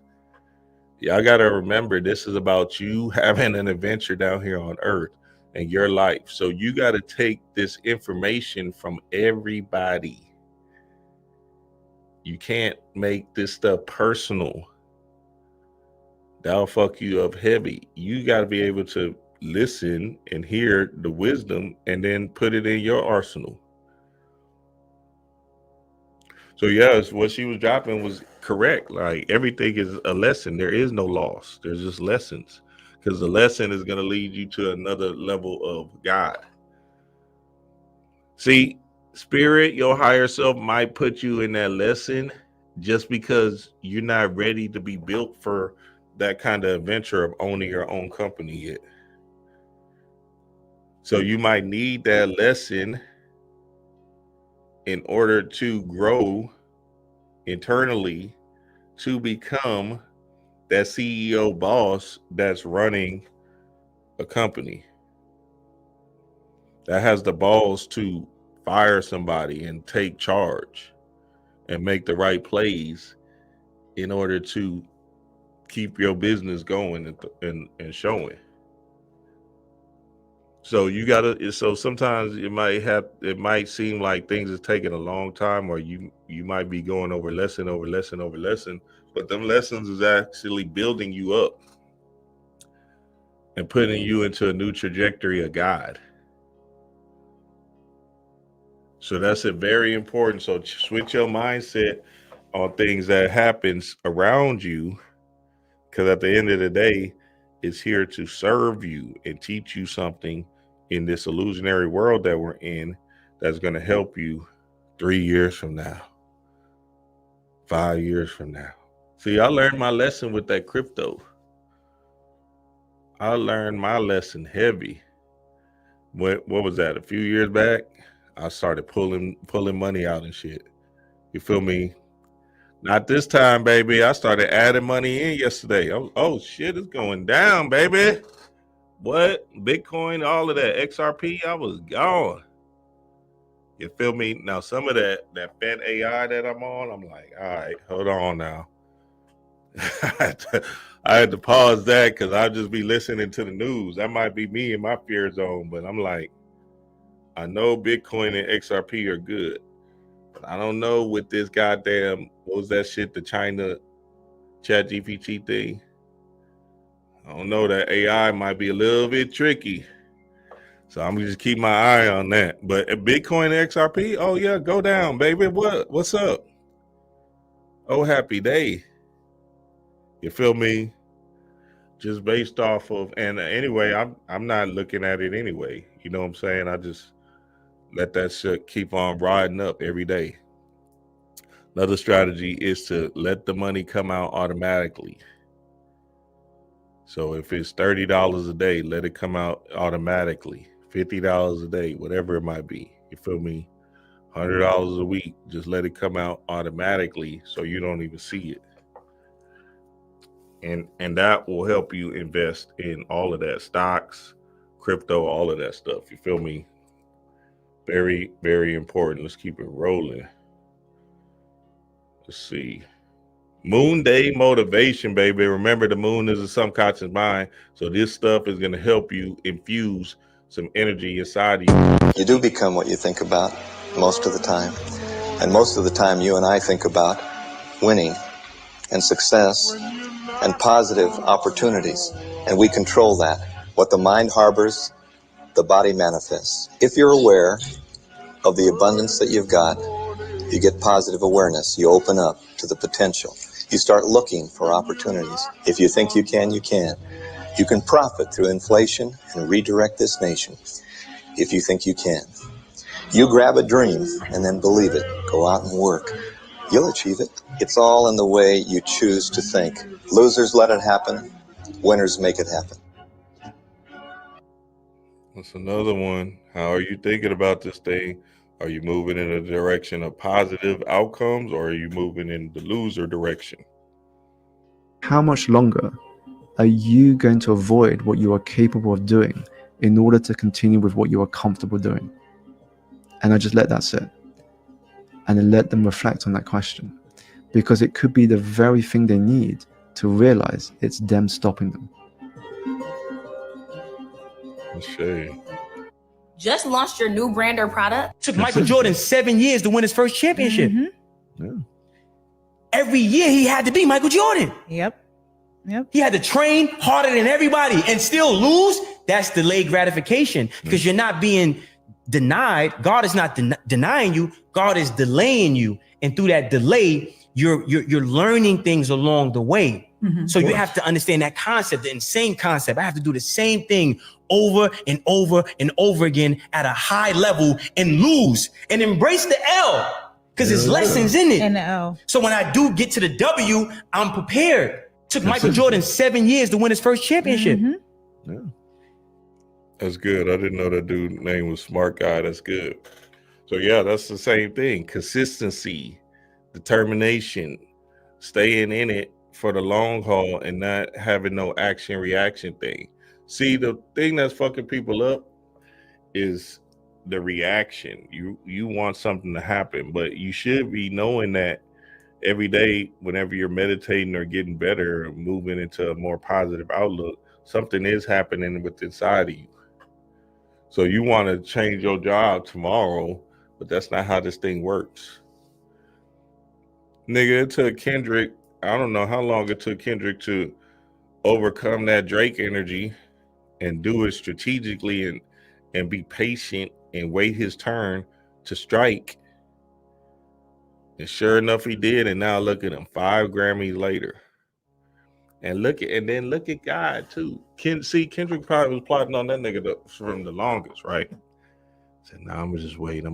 Y'all got to remember, this is about you having an adventure down here on Earth in your life. So you got to take this information from everybody. You can't make this stuff personal. That'll fuck you up heavy. You got to be able to listen and hear the wisdom and then put it in your arsenal. So yes, what she was dropping was correct. Like, everything is a lesson. There is no loss. There's just lessons, because the lesson is going to lead you to another level of God. See, spirit, your higher self might put you in that lesson just because you're not ready to be built for that kind of adventure of owning your own company yet. So you might need that lesson in order to grow internally to become that CEO boss that's running a company, that has the balls to fire somebody and take charge and make the right plays in order to keep your business going and showing. So you gotta. So sometimes it might seem like things is taking a long time, or you might be going over lesson, but them lessons is actually building you up and putting you into a new trajectory of God. So that's very important. So switch your mindset on things that happens around you, because at the end of the day, it's here to serve you and teach you something in this illusionary world that we're in, that's going to help you 3 years from now, 5 years from now. See, I learned my lesson with that crypto. I learned my lesson heavy. What was that? A few years back, I started pulling money out and shit. You feel me? Not this time, baby. I started adding money in yesterday. Oh shit, it's going down, baby. What? Bitcoin, all of that, XRP, I was gone. You feel me? Now, some of that Fed AI that I'm on, I'm like, all right, hold on now. I had to pause that because I'll just be listening to the news. That might be me in my fear zone, but I'm like, I know Bitcoin and XRP are good, but I don't know with this goddamn, what was that shit, the China chat GPT thing? I don't know, that AI might be a little bit tricky. So I'm gonna just keep my eye on that. But Bitcoin and XRP, oh yeah, go down, baby. What's up? Oh, happy day. You feel me? Just based off of, and anyway, I'm not looking at it anyway. You know what I'm saying? I just let that shit keep on riding up every day. Another strategy is to let the money come out automatically. So if it's $30 a day, let it come out automatically. $50 a day, whatever it might be. You feel me? $100 a week, just let it come out automatically so you don't even see it. And that will help you invest in all of that, stocks, crypto, all of that stuff. You feel me? Very, very important. Let's keep it rolling. Let's see. Moonday motivation, baby. Remember, the moon is a subconscious mind. So this stuff is going to help you infuse some energy inside of you. You do become what you think about most of the time. And most of the time you and I think about winning and success and positive opportunities. And we control that. What the mind harbors, the body manifests. If you're aware of the abundance that you've got, you get positive awareness. You open up to the potential. You start looking for opportunities. If you think you can, you can. You can profit through inflation and redirect this nation. If you think you can. You grab a dream and then believe it. Go out and work. You'll achieve it. It's all in the way you choose to think. Losers let it happen. Winners make it happen. That's another one. How are you thinking about this thing? Are you moving in a direction of positive outcomes, or are you moving in the loser direction? How much longer are you going to avoid what you are capable of doing in order to continue with what you are comfortable doing? And I just let that sit. And then let them reflect on that question. Because it could be the very thing they need to realize it's them stopping them. Shame. Just launched your new brand or product? Took Michael Jordan 7 years to win his first championship. Yeah. Every year he had to be Michael Jordan. Yep. He had to train harder than everybody and still lose. That's delayed gratification because you're not being denied. God is not denying you. God is delaying you. And through that delay, you're learning things along the way. So you have to understand that concept, the insane concept. I have to do the same thing over and over and over again at a high level and lose and embrace the L because there's lessons in it. And the L. So when I do get to the W, I'm prepared. Took Michael Jordan 7 years to win his first championship. Yeah. That's good. I didn't know that dude's name was Smart Guy. That's good. So yeah, that's the same thing. Consistency, determination, staying in it for the long haul and not having no action reaction thing. See, the thing that's fucking people up is the reaction. You want something to happen, but you should be knowing that every day, whenever you're meditating or getting better or moving into a more positive outlook, something is happening with inside of you. So you want to change your job tomorrow, but that's not how this thing works. Nigga, it took Kendrick, I don't know how long it took Kendrick to overcome that Drake energy and do it strategically and be patient and wait his turn to strike. And sure enough, he did. And now look at him, 5 Grammys later. And then look at God too. Kendrick probably was plotting on that nigga from the longest, right? Said, "Nah, I'm gonna just wait.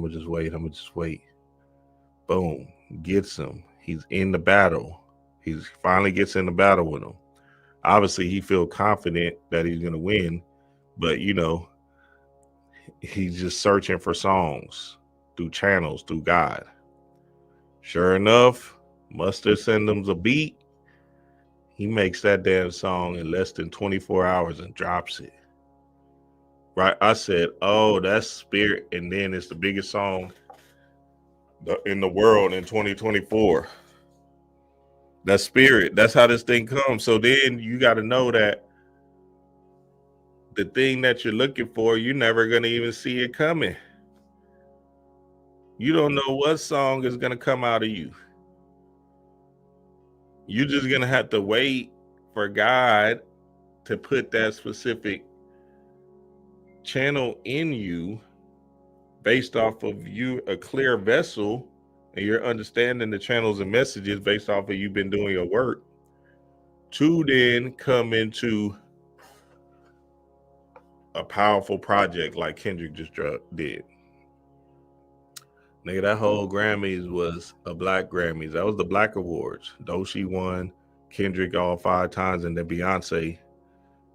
Boom, gets him. He's in the battle. He finally gets in the battle with him. Obviously, he feels confident that he's gonna win, but he's just searching for songs through channels, through God. Sure enough, Mustard sends him a beat. He makes that damn song in less than 24 hours and drops it. Right? I said, oh, that's Spirit. And then it's the biggest song in the world in 2024. That's Spirit. That's how this thing comes. So then you got to know that the thing that you're looking for, you're never going to even see it coming. You don't know what song is going to come out of you. You're just going to have to wait for God to put that specific channel in you based off of you, a clear vessel, and you're understanding the channels and messages based off of you've been doing your work to then come into a powerful project like Kendrick just did. Nigga, that whole Grammys was a Black Grammys. That was the Black Awards. Doechii won, Kendrick all 5 times, and then Beyonce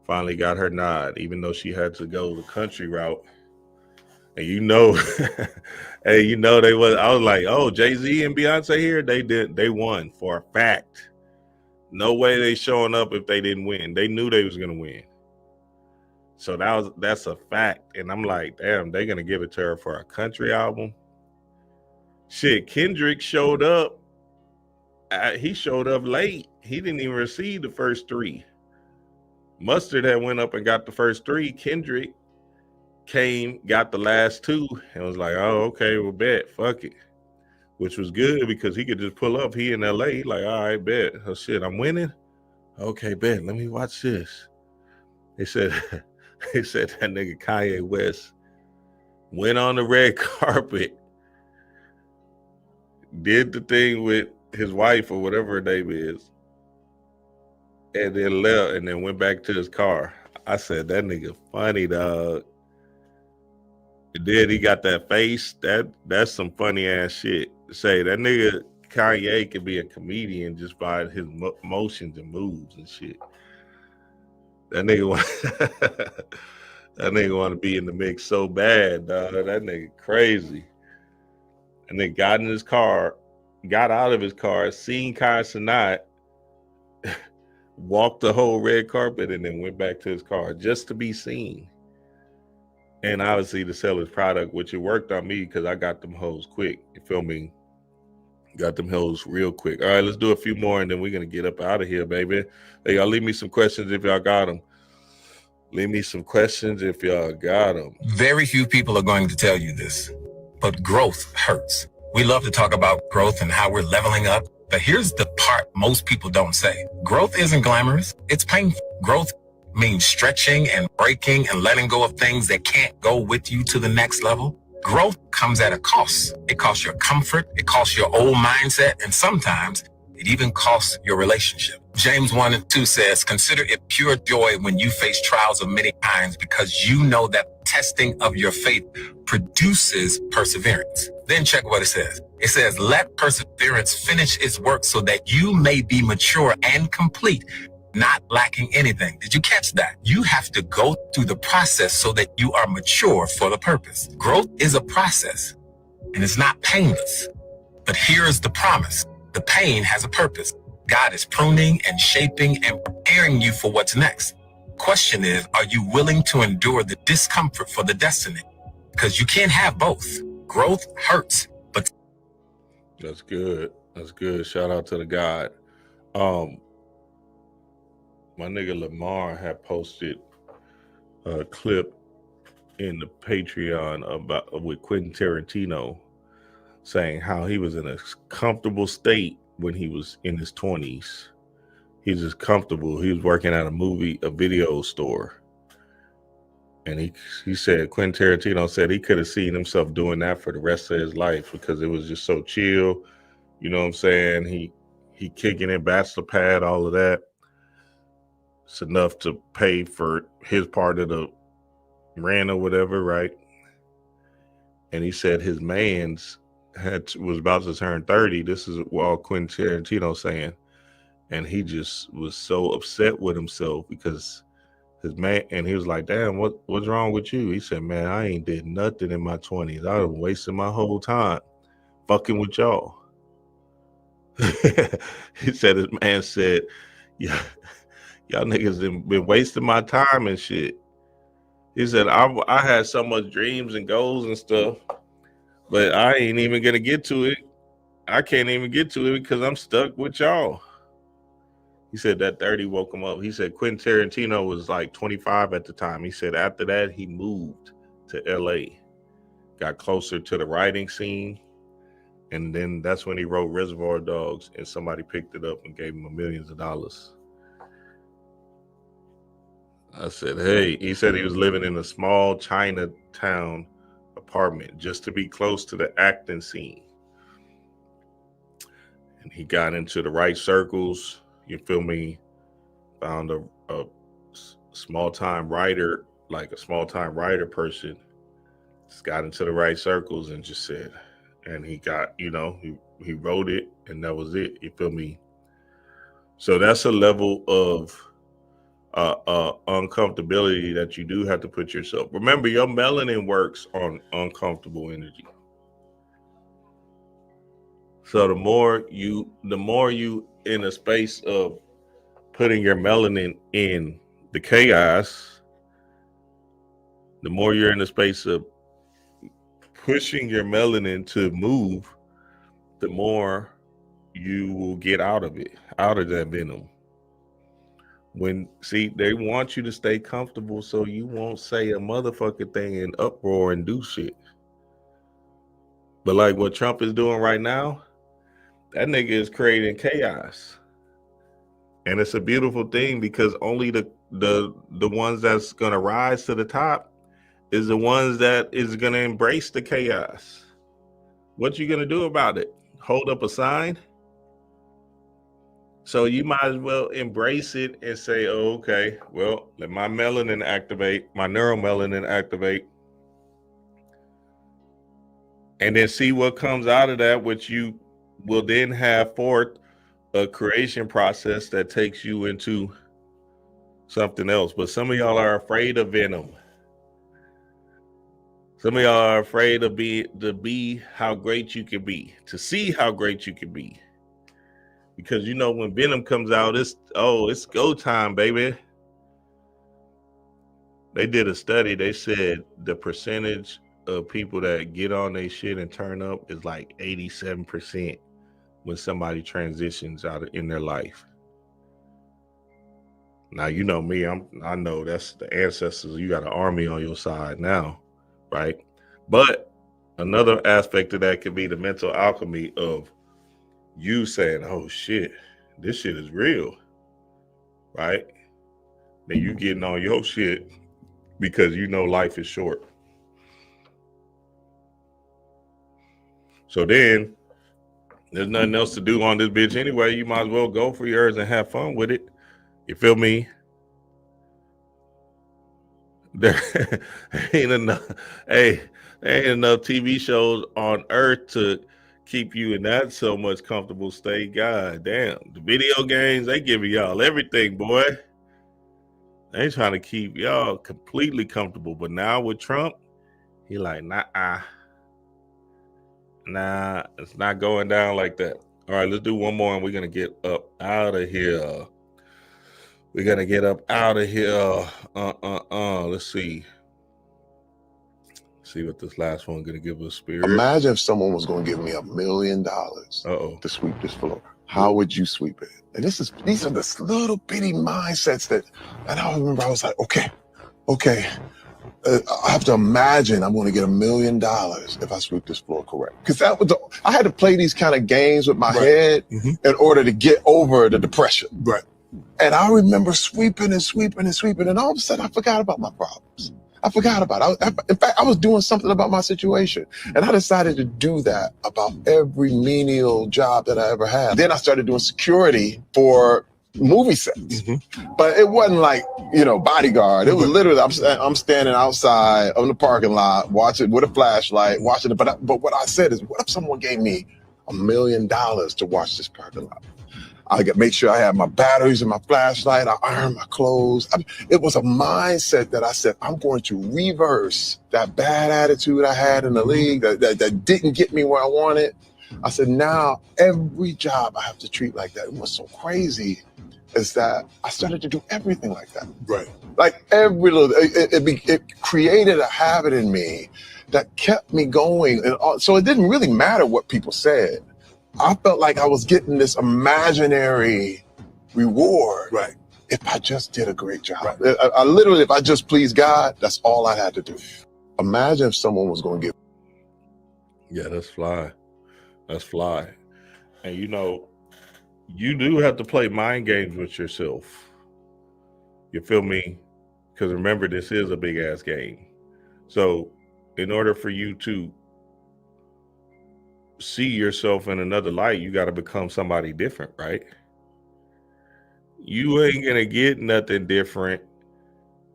finally got her nod, even though she had to go the country route. And hey, they was. I was like, oh, Jay-Z and Beyonce here, they won for a fact. No way they showing up if they didn't win. They knew they was gonna win. So that's a fact. And I'm like, damn, they're gonna give it to her for a country album. Shit, Kendrick showed up. He showed up late. He didn't even receive the first 3. Mustard had went up and got the first 3. Kendrick came, got the last 2, and was like, oh, okay, well, bet, fuck it. Which was good because he could just pull up. He in LA, like, all right, bet. Oh, shit, I'm winning? Okay, bet, let me watch this. They said that nigga Kanye West went on the red carpet, did the thing with his wife or whatever her name is, and then left and then went back to his car. I said, that nigga funny, dog. And then he got that face. That's some funny ass shit. Say that nigga Kanye could be a comedian just by his motions and moves and shit. That nigga want to be in the mix so bad, dog. That nigga crazy. And then got in his car, got out of his car, seen Kai Cenat, walked the whole red carpet, and then went back to his car just to be seen. And obviously to sell his product, which it worked on me because I got them hoes quick. You feel me? Got them hoes real quick. All right, let's do a few more and then we're going to get up out of here, baby. Hey, y'all leave me some questions if y'all got them. Leave me some questions if y'all got them. Very few people are going to tell you this, but growth hurts. We love to talk about growth and how we're leveling up, but here's the part most people don't say. Growth isn't glamorous, it's painful. Growth means stretching and breaking and letting go of things that can't go with you to the next level. Growth comes at a cost. It costs your comfort, it costs your old mindset, and sometimes it even costs your relationship. James 1:2 says, consider it pure joy when you face trials of many kinds, because you know that testing of your faith produces perseverance. Then check what it says. It says, let perseverance finish its work so that you may be mature and complete, not lacking anything. Did you catch that? You have to go through the process so that you are mature for the purpose. Growth is a process, and it's not painless. But here is the promise. The pain has a purpose. God is pruning and shaping and preparing you for what's next. Question is, are you willing to endure the discomfort for the destiny? Because you can't have both. Growth hurts, but That's good. That's good. Shout out to the God. My nigga Lamar had posted a clip in the Patreon about with Quentin Tarantino saying how he was in a comfortable state when he was in his 20s. He's just comfortable. He was working at a video store. And he said, Quentin Tarantino said he could have seen himself doing that for the rest of his life because it was just so chill. You know what I'm saying? He kicking in bachelor pad, all of that. It's enough to pay for his part of the rent or whatever, right? And he said his man's was about to turn 30. This is what Quentin Tarantino saying. And he just was so upset with himself because his man, and he was like, damn, what's wrong with you? He said, man, I ain't did nothing in my 20s. I was wasting my whole time fucking with y'all. He said, his man said, yeah, y'all niggas been wasting my time and shit. He said, I had so much dreams and goals and stuff, but I ain't even gonna get to it. I can't even get to it because I'm stuck with y'all. He said that 30 woke him up. He said Quentin Tarantino was like 25 at the time. He said after that, he moved to LA, got closer to the writing scene. And then that's when he wrote Reservoir Dogs, and somebody picked it up and gave him millions of dollars. I said, hey, he said he was living in a small Chinatown apartment just to be close to the acting scene. And he got into the right circles. You feel me? Found a small-time writer, like a small-time writer person. Just got into the right circles and just said, and he got, he wrote it and that was it. You feel me? So that's a level of uncomfortability that you do have to put yourself. Remember, your melanin works on uncomfortable energy. So the more you in a space of putting your melanin in the chaos, the more you're in a space of pushing your melanin to move, the more you will get out of it, out of that venom. They want you to stay comfortable so you won't say a motherfucking thing in uproar and do shit. But like what Trump is doing right now, that nigga is creating chaos. And it's a beautiful thing because only the ones that's gonna rise to the top is the ones that is gonna embrace the chaos. What you gonna do about it? Hold up a sign? So you might as well embrace it and say, oh, okay, well, let my melanin activate, my neuromelanin activate, and then see what comes out of that, which you will then have forth a creation process that takes you into something else. But some of y'all are afraid of venom. Some of y'all are afraid to be how great you can be, to see how great you can be. Because when venom comes out, it's go time, baby. They did a study. They said the percentage of people that get on their shit and turn up is like 87% when somebody transitions in their life. Now, you know me, I know that's the ancestors. You got an army on your side now, right? But another aspect of that could be the mental alchemy of you saying, oh shit, this shit is real, right? Then you getting on your shit because you know life is short. So then there's nothing else to do on this bitch anyway. You might as well go for yours and have fun with it. You feel me? There ain't enough. Hey, there ain't enough TV shows on earth to keep you in that so much comfortable state. God damn, the video games, they giving y'all everything, boy. They trying to keep y'all completely comfortable. But now with Trump, he like, nah, it's not going down like that. All right, let's do one more and we're gonna get up out of here. We're gonna get up out of here. Let's see. See what this last one gonna give us, Spirit. Imagine if someone was gonna give me $1 million to sweep this floor. How would you sweep it? And these are the little bitty mindsets that I remember. I was like, okay. I have to imagine I'm going to get $1 million if I sweep this floor correct. Because I had to play these kind of games with my head in order to get over the depression. Right. And I remember sweeping, and all of a sudden I forgot about my problems. I forgot about it. In fact, I was doing something about my situation. And I decided to do that about every menial job that I ever had. Then I started doing security for movie sets. But it wasn't like, bodyguard. It was literally, I'm standing outside of the parking lot, watching with a flashlight, watching it. But what I said is, what if someone gave me $1 million to watch this parking lot? I make sure I have my batteries and my flashlight. I iron my clothes. It was a mindset that I said, I'm going to reverse that bad attitude I had in the league that didn't get me where I wanted. I said, now every job I have to treat like that. And what's so crazy is that I started to do everything like that. Right. Like every little, it created a habit in me that kept me going. And so it didn't really matter what people said. I felt like I was getting this imaginary reward if I just did a great job. I literally, if I just pleased God, that's all I had to do. Imagine if someone was going to give. Yeah, that's fly. That's fly. And you do have to play mind games with yourself. You feel me? Because remember, this is a big ass game. So in order for you to see yourself in another light, you got to become somebody different, right? You ain't gonna get nothing different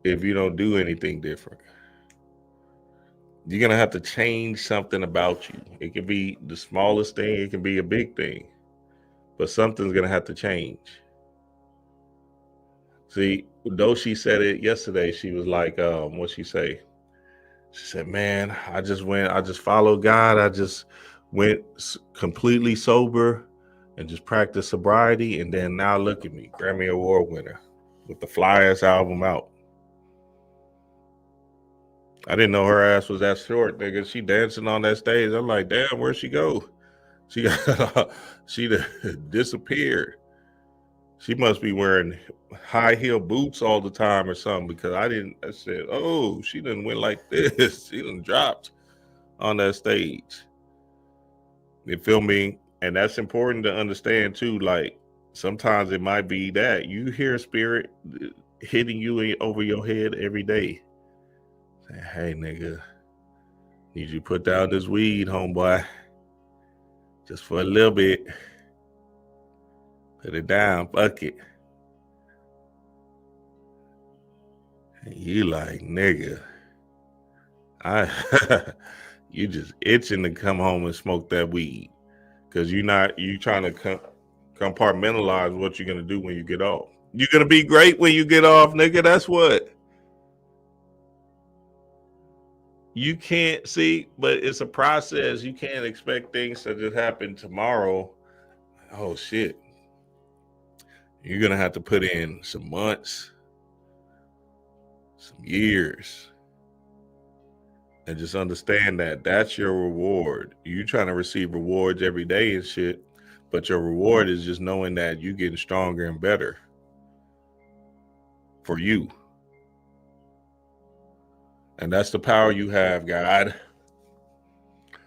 if you don't do anything different. You're gonna have to change something about you. It can be the smallest thing, it can be a big thing, but something's gonna have to change. See, though she said it yesterday, she was like, what'd she say? She said, man, I just followed God. I just went completely sober and just practiced sobriety. And then now look at me, Grammy Award winner with the flyest album out. I didn't know her ass was that short, nigga. She dancing on that stage. I'm like, damn, where'd she go? She disappeared. She must be wearing high heel boots all the time or something, because I said, oh, she didn't win like this. She done dropped on that stage. You feel me? And that's important to understand too. Like, sometimes it might be that you hear spirit hitting you over your head every day. Saying, hey, nigga, need you to put down this weed, homeboy. Just for a little bit. Put it down, fuck it. And you like, nigga, you just itching to come home and smoke that weed. Because you trying to compartmentalize what you're going to do when you get off. You're going to be great when you get off, nigga. That's what. You can't see, but it's a process. You can't expect things to just happen tomorrow. Oh, shit. You're going to have to put in some months, some years, and just understand that that's your reward. You're trying to receive rewards every day and shit, but your reward is just knowing that you're getting stronger and better. for you. And that's the power you have, God.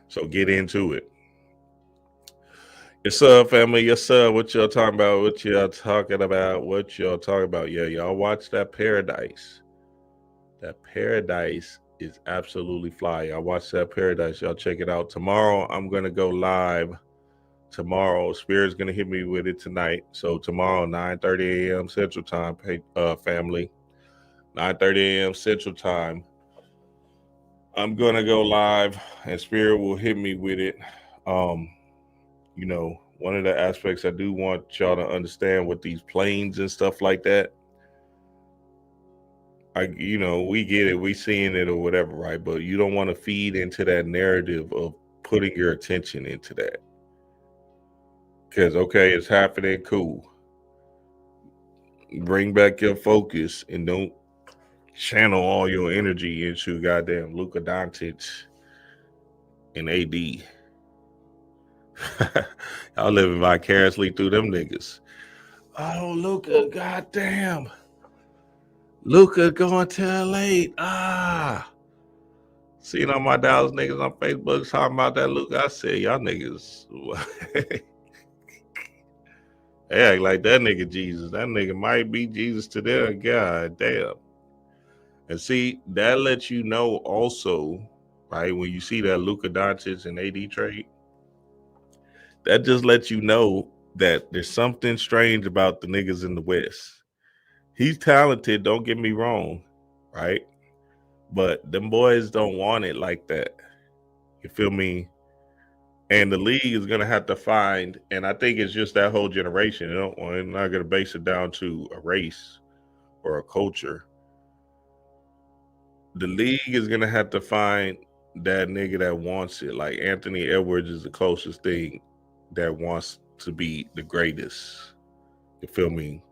So get into it. Yes, sir, family. Yes, sir. What y'all talking about? What y'all talking about? What y'all talking about? Yeah, y'all watch that Paradise. That Paradise is absolutely fly. Y'all watch that Paradise. Y'all check it out. Tomorrow, I'm going to go live. Tomorrow, Spirit's going to hit me with it tonight. So tomorrow, 9:30 a.m. Central Time, family. 9:30 a.m. Central Time. I'm going to go live and Spirit will hit me with it. You know, one of the aspects I do want y'all to understand with these planes and stuff like that, we get it, we seeing it or whatever, right? But you don't want to feed into that narrative of putting your attention into that. Because, okay, it's happening, cool. Bring back your focus and don't channel all your energy into goddamn Luka Doncic and AD. Y'all living vicariously through them niggas. Oh, Luka, goddamn. Luka going to LA. Seeing all my Dallas niggas on Facebook talking about that Luka. I said, y'all niggas. They act like that nigga Jesus. That nigga might be Jesus to them. God damn. And see, that lets you know also, right, when you see that Luka Doncic and AD trade, that just lets you know that there's something strange about the niggas in the West. He's talented, don't get me wrong, right? But them boys don't want it like that. You feel me? And the league is going to have to find, and I think it's just that whole generation. We're not going to base it down to a race or a culture. The league is going to have to find that nigga that wants it. Like Anthony Edwards is the closest thing that wants to be the greatest. You feel me?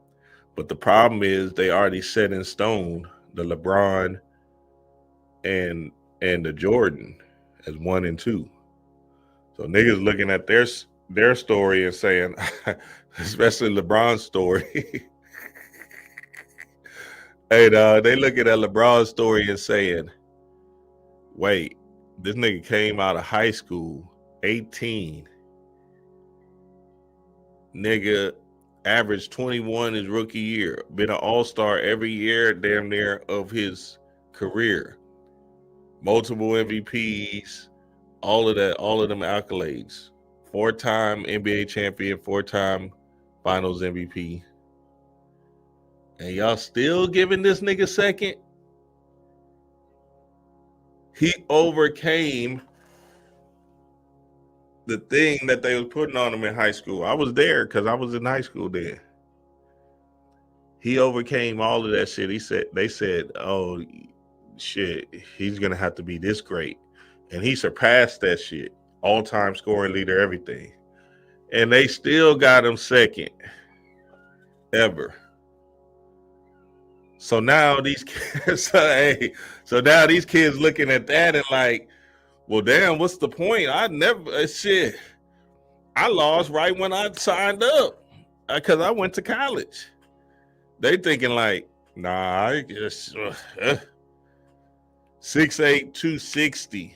But the problem is they already set in stone the LeBron and the Jordan as 1 and 2. So niggas looking at their story and saying, especially LeBron's story. Hey, they looking at LeBron's story and saying, wait, this nigga came out of high school, 18. Nigga averaged 21 his rookie year. Been an all-star every year, damn near, of his career. Multiple MVPs, all of them accolades. 4-time NBA champion, 4-time finals MVP. And y'all still giving this nigga second? He overcame the thing that they was putting on him in high school. I was there because I was in high school then. He overcame all of that shit. They said, oh shit, he's gonna have to be this great. And he surpassed that shit. All-time scoring leader, everything. And they still got him second ever. So now these kids, so now these kids looking at that and like, well, damn, what's the point? I lost right when I signed up because I went to college. They thinking like, nah, I just 6'8", 260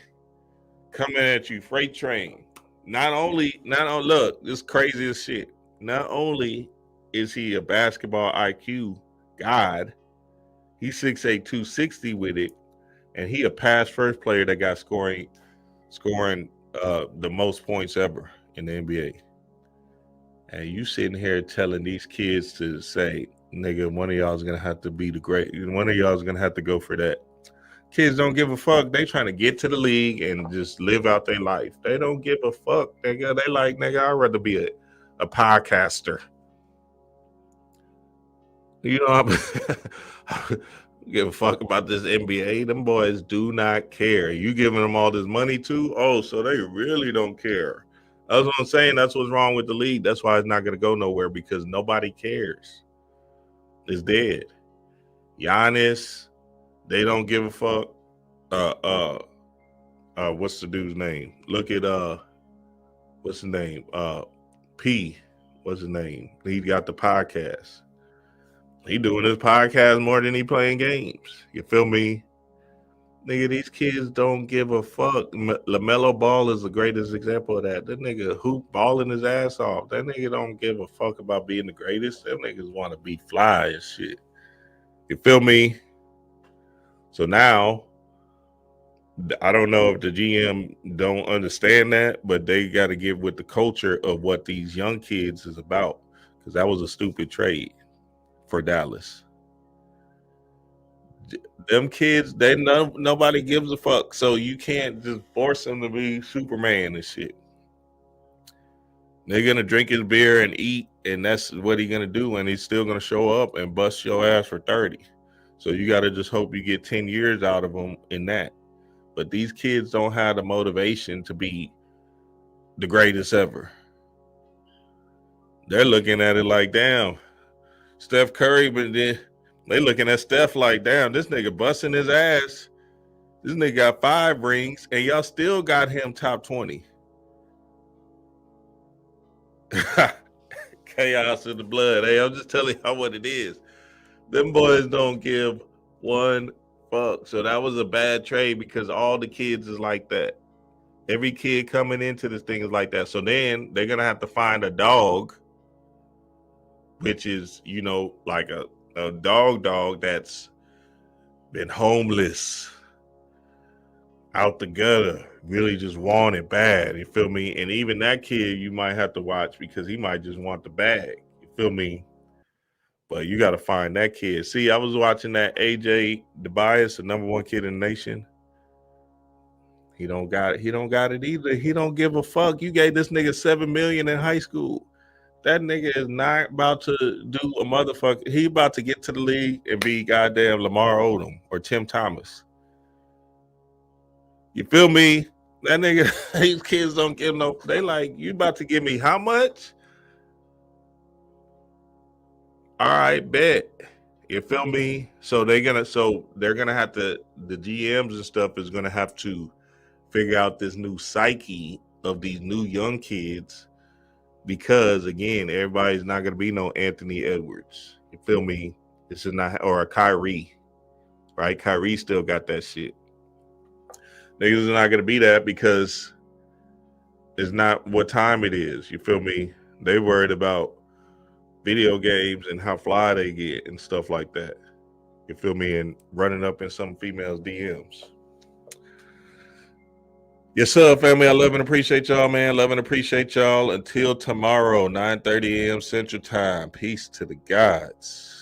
coming at you, freight train. Not only look, this crazy as shit. Not only is he a basketball IQ god, he's 6'8", 260 with it, and he a pass first player that got scoring the most points ever in the NBA. And you sitting here telling these kids to say, nigga, one of y'all is gonna have to be the great. One of y'all is gonna have to go for that. Kids don't give a fuck. They trying to get to the league and just live out their life. They don't give a fuck, nigga. They like, nigga, I'd rather be a podcaster. You know, give a fuck about this NBA. Them boys do not care. You giving them all this money too? Oh, so they really don't care. That's what I'm saying. That's what's wrong with the league. That's why it's not going to go nowhere, because nobody cares. It's dead. Giannis, they don't give a fuck. What's the dude's name? Look at what's his name? P. What's his name? He got the podcast. He doing his podcast more than he playing games. You feel me? Nigga, these kids don't give a fuck. LaMelo Ball is the greatest example of that. That nigga hoop balling his ass off. That nigga don't give a fuck about being the greatest. Them niggas want to be fly and shit. You feel me? So now, I don't know if the GM don't understand that, but they got to get with the culture of what these young kids is about, because that was a stupid trade for Dallas. Them kids, nobody gives a fuck, so you can't just force them to be Superman and shit. They're gonna drink his beer and eat, and that's what he's gonna do, and he's still gonna show up and bust your ass for 30. So you gotta just hope you get 10 years out of them in that. But these kids don't have the motivation to be the greatest ever. They're looking at it like, damn, Steph Curry, but then they looking at Steph like, damn, this nigga busting his ass. This nigga got 5 rings, and y'all still got him top 20. Chaos in the blood. Hey, I'm just telling y'all what it is. Them boys don't give one fuck. So that was a bad trade because all the kids is like that. Every kid coming into this thing is like that. So then they're going to have to find a dog, which is, you know, like a dog that's been homeless, out the gutter, really just want it bad. You feel me? And even that kid you might have to watch because he might just want the bag. You feel me? But you got to find that kid. See, I was watching that AJ DeBias, the #1 kid in the nation. He don't got it either. He don't give a fuck. You gave this nigga $7 million in high school. That nigga is not about to do a motherfucker. He about to get to the league and be goddamn Lamar Odom or Tim Thomas. You feel me? That nigga, these kids don't give no. They like, you about to give me how much? All right, bet. You feel me? So they're gonna have to, the GMs and stuff is gonna have to figure out this new psyche of these new young kids, because again, everybody's not gonna be no Anthony Edwards. You feel me? This is not, or a Kyrie, right? Kyrie still got that shit. Niggas are not gonna be that because it's not what time it is. You feel me? They worried about video games and how fly they get and stuff like that. You feel me? And running up in some females' DMs. Yes, sir, family. I love and appreciate y'all, man. Love and appreciate y'all. Until tomorrow, 9:30 a.m. Central Time. Peace to the gods.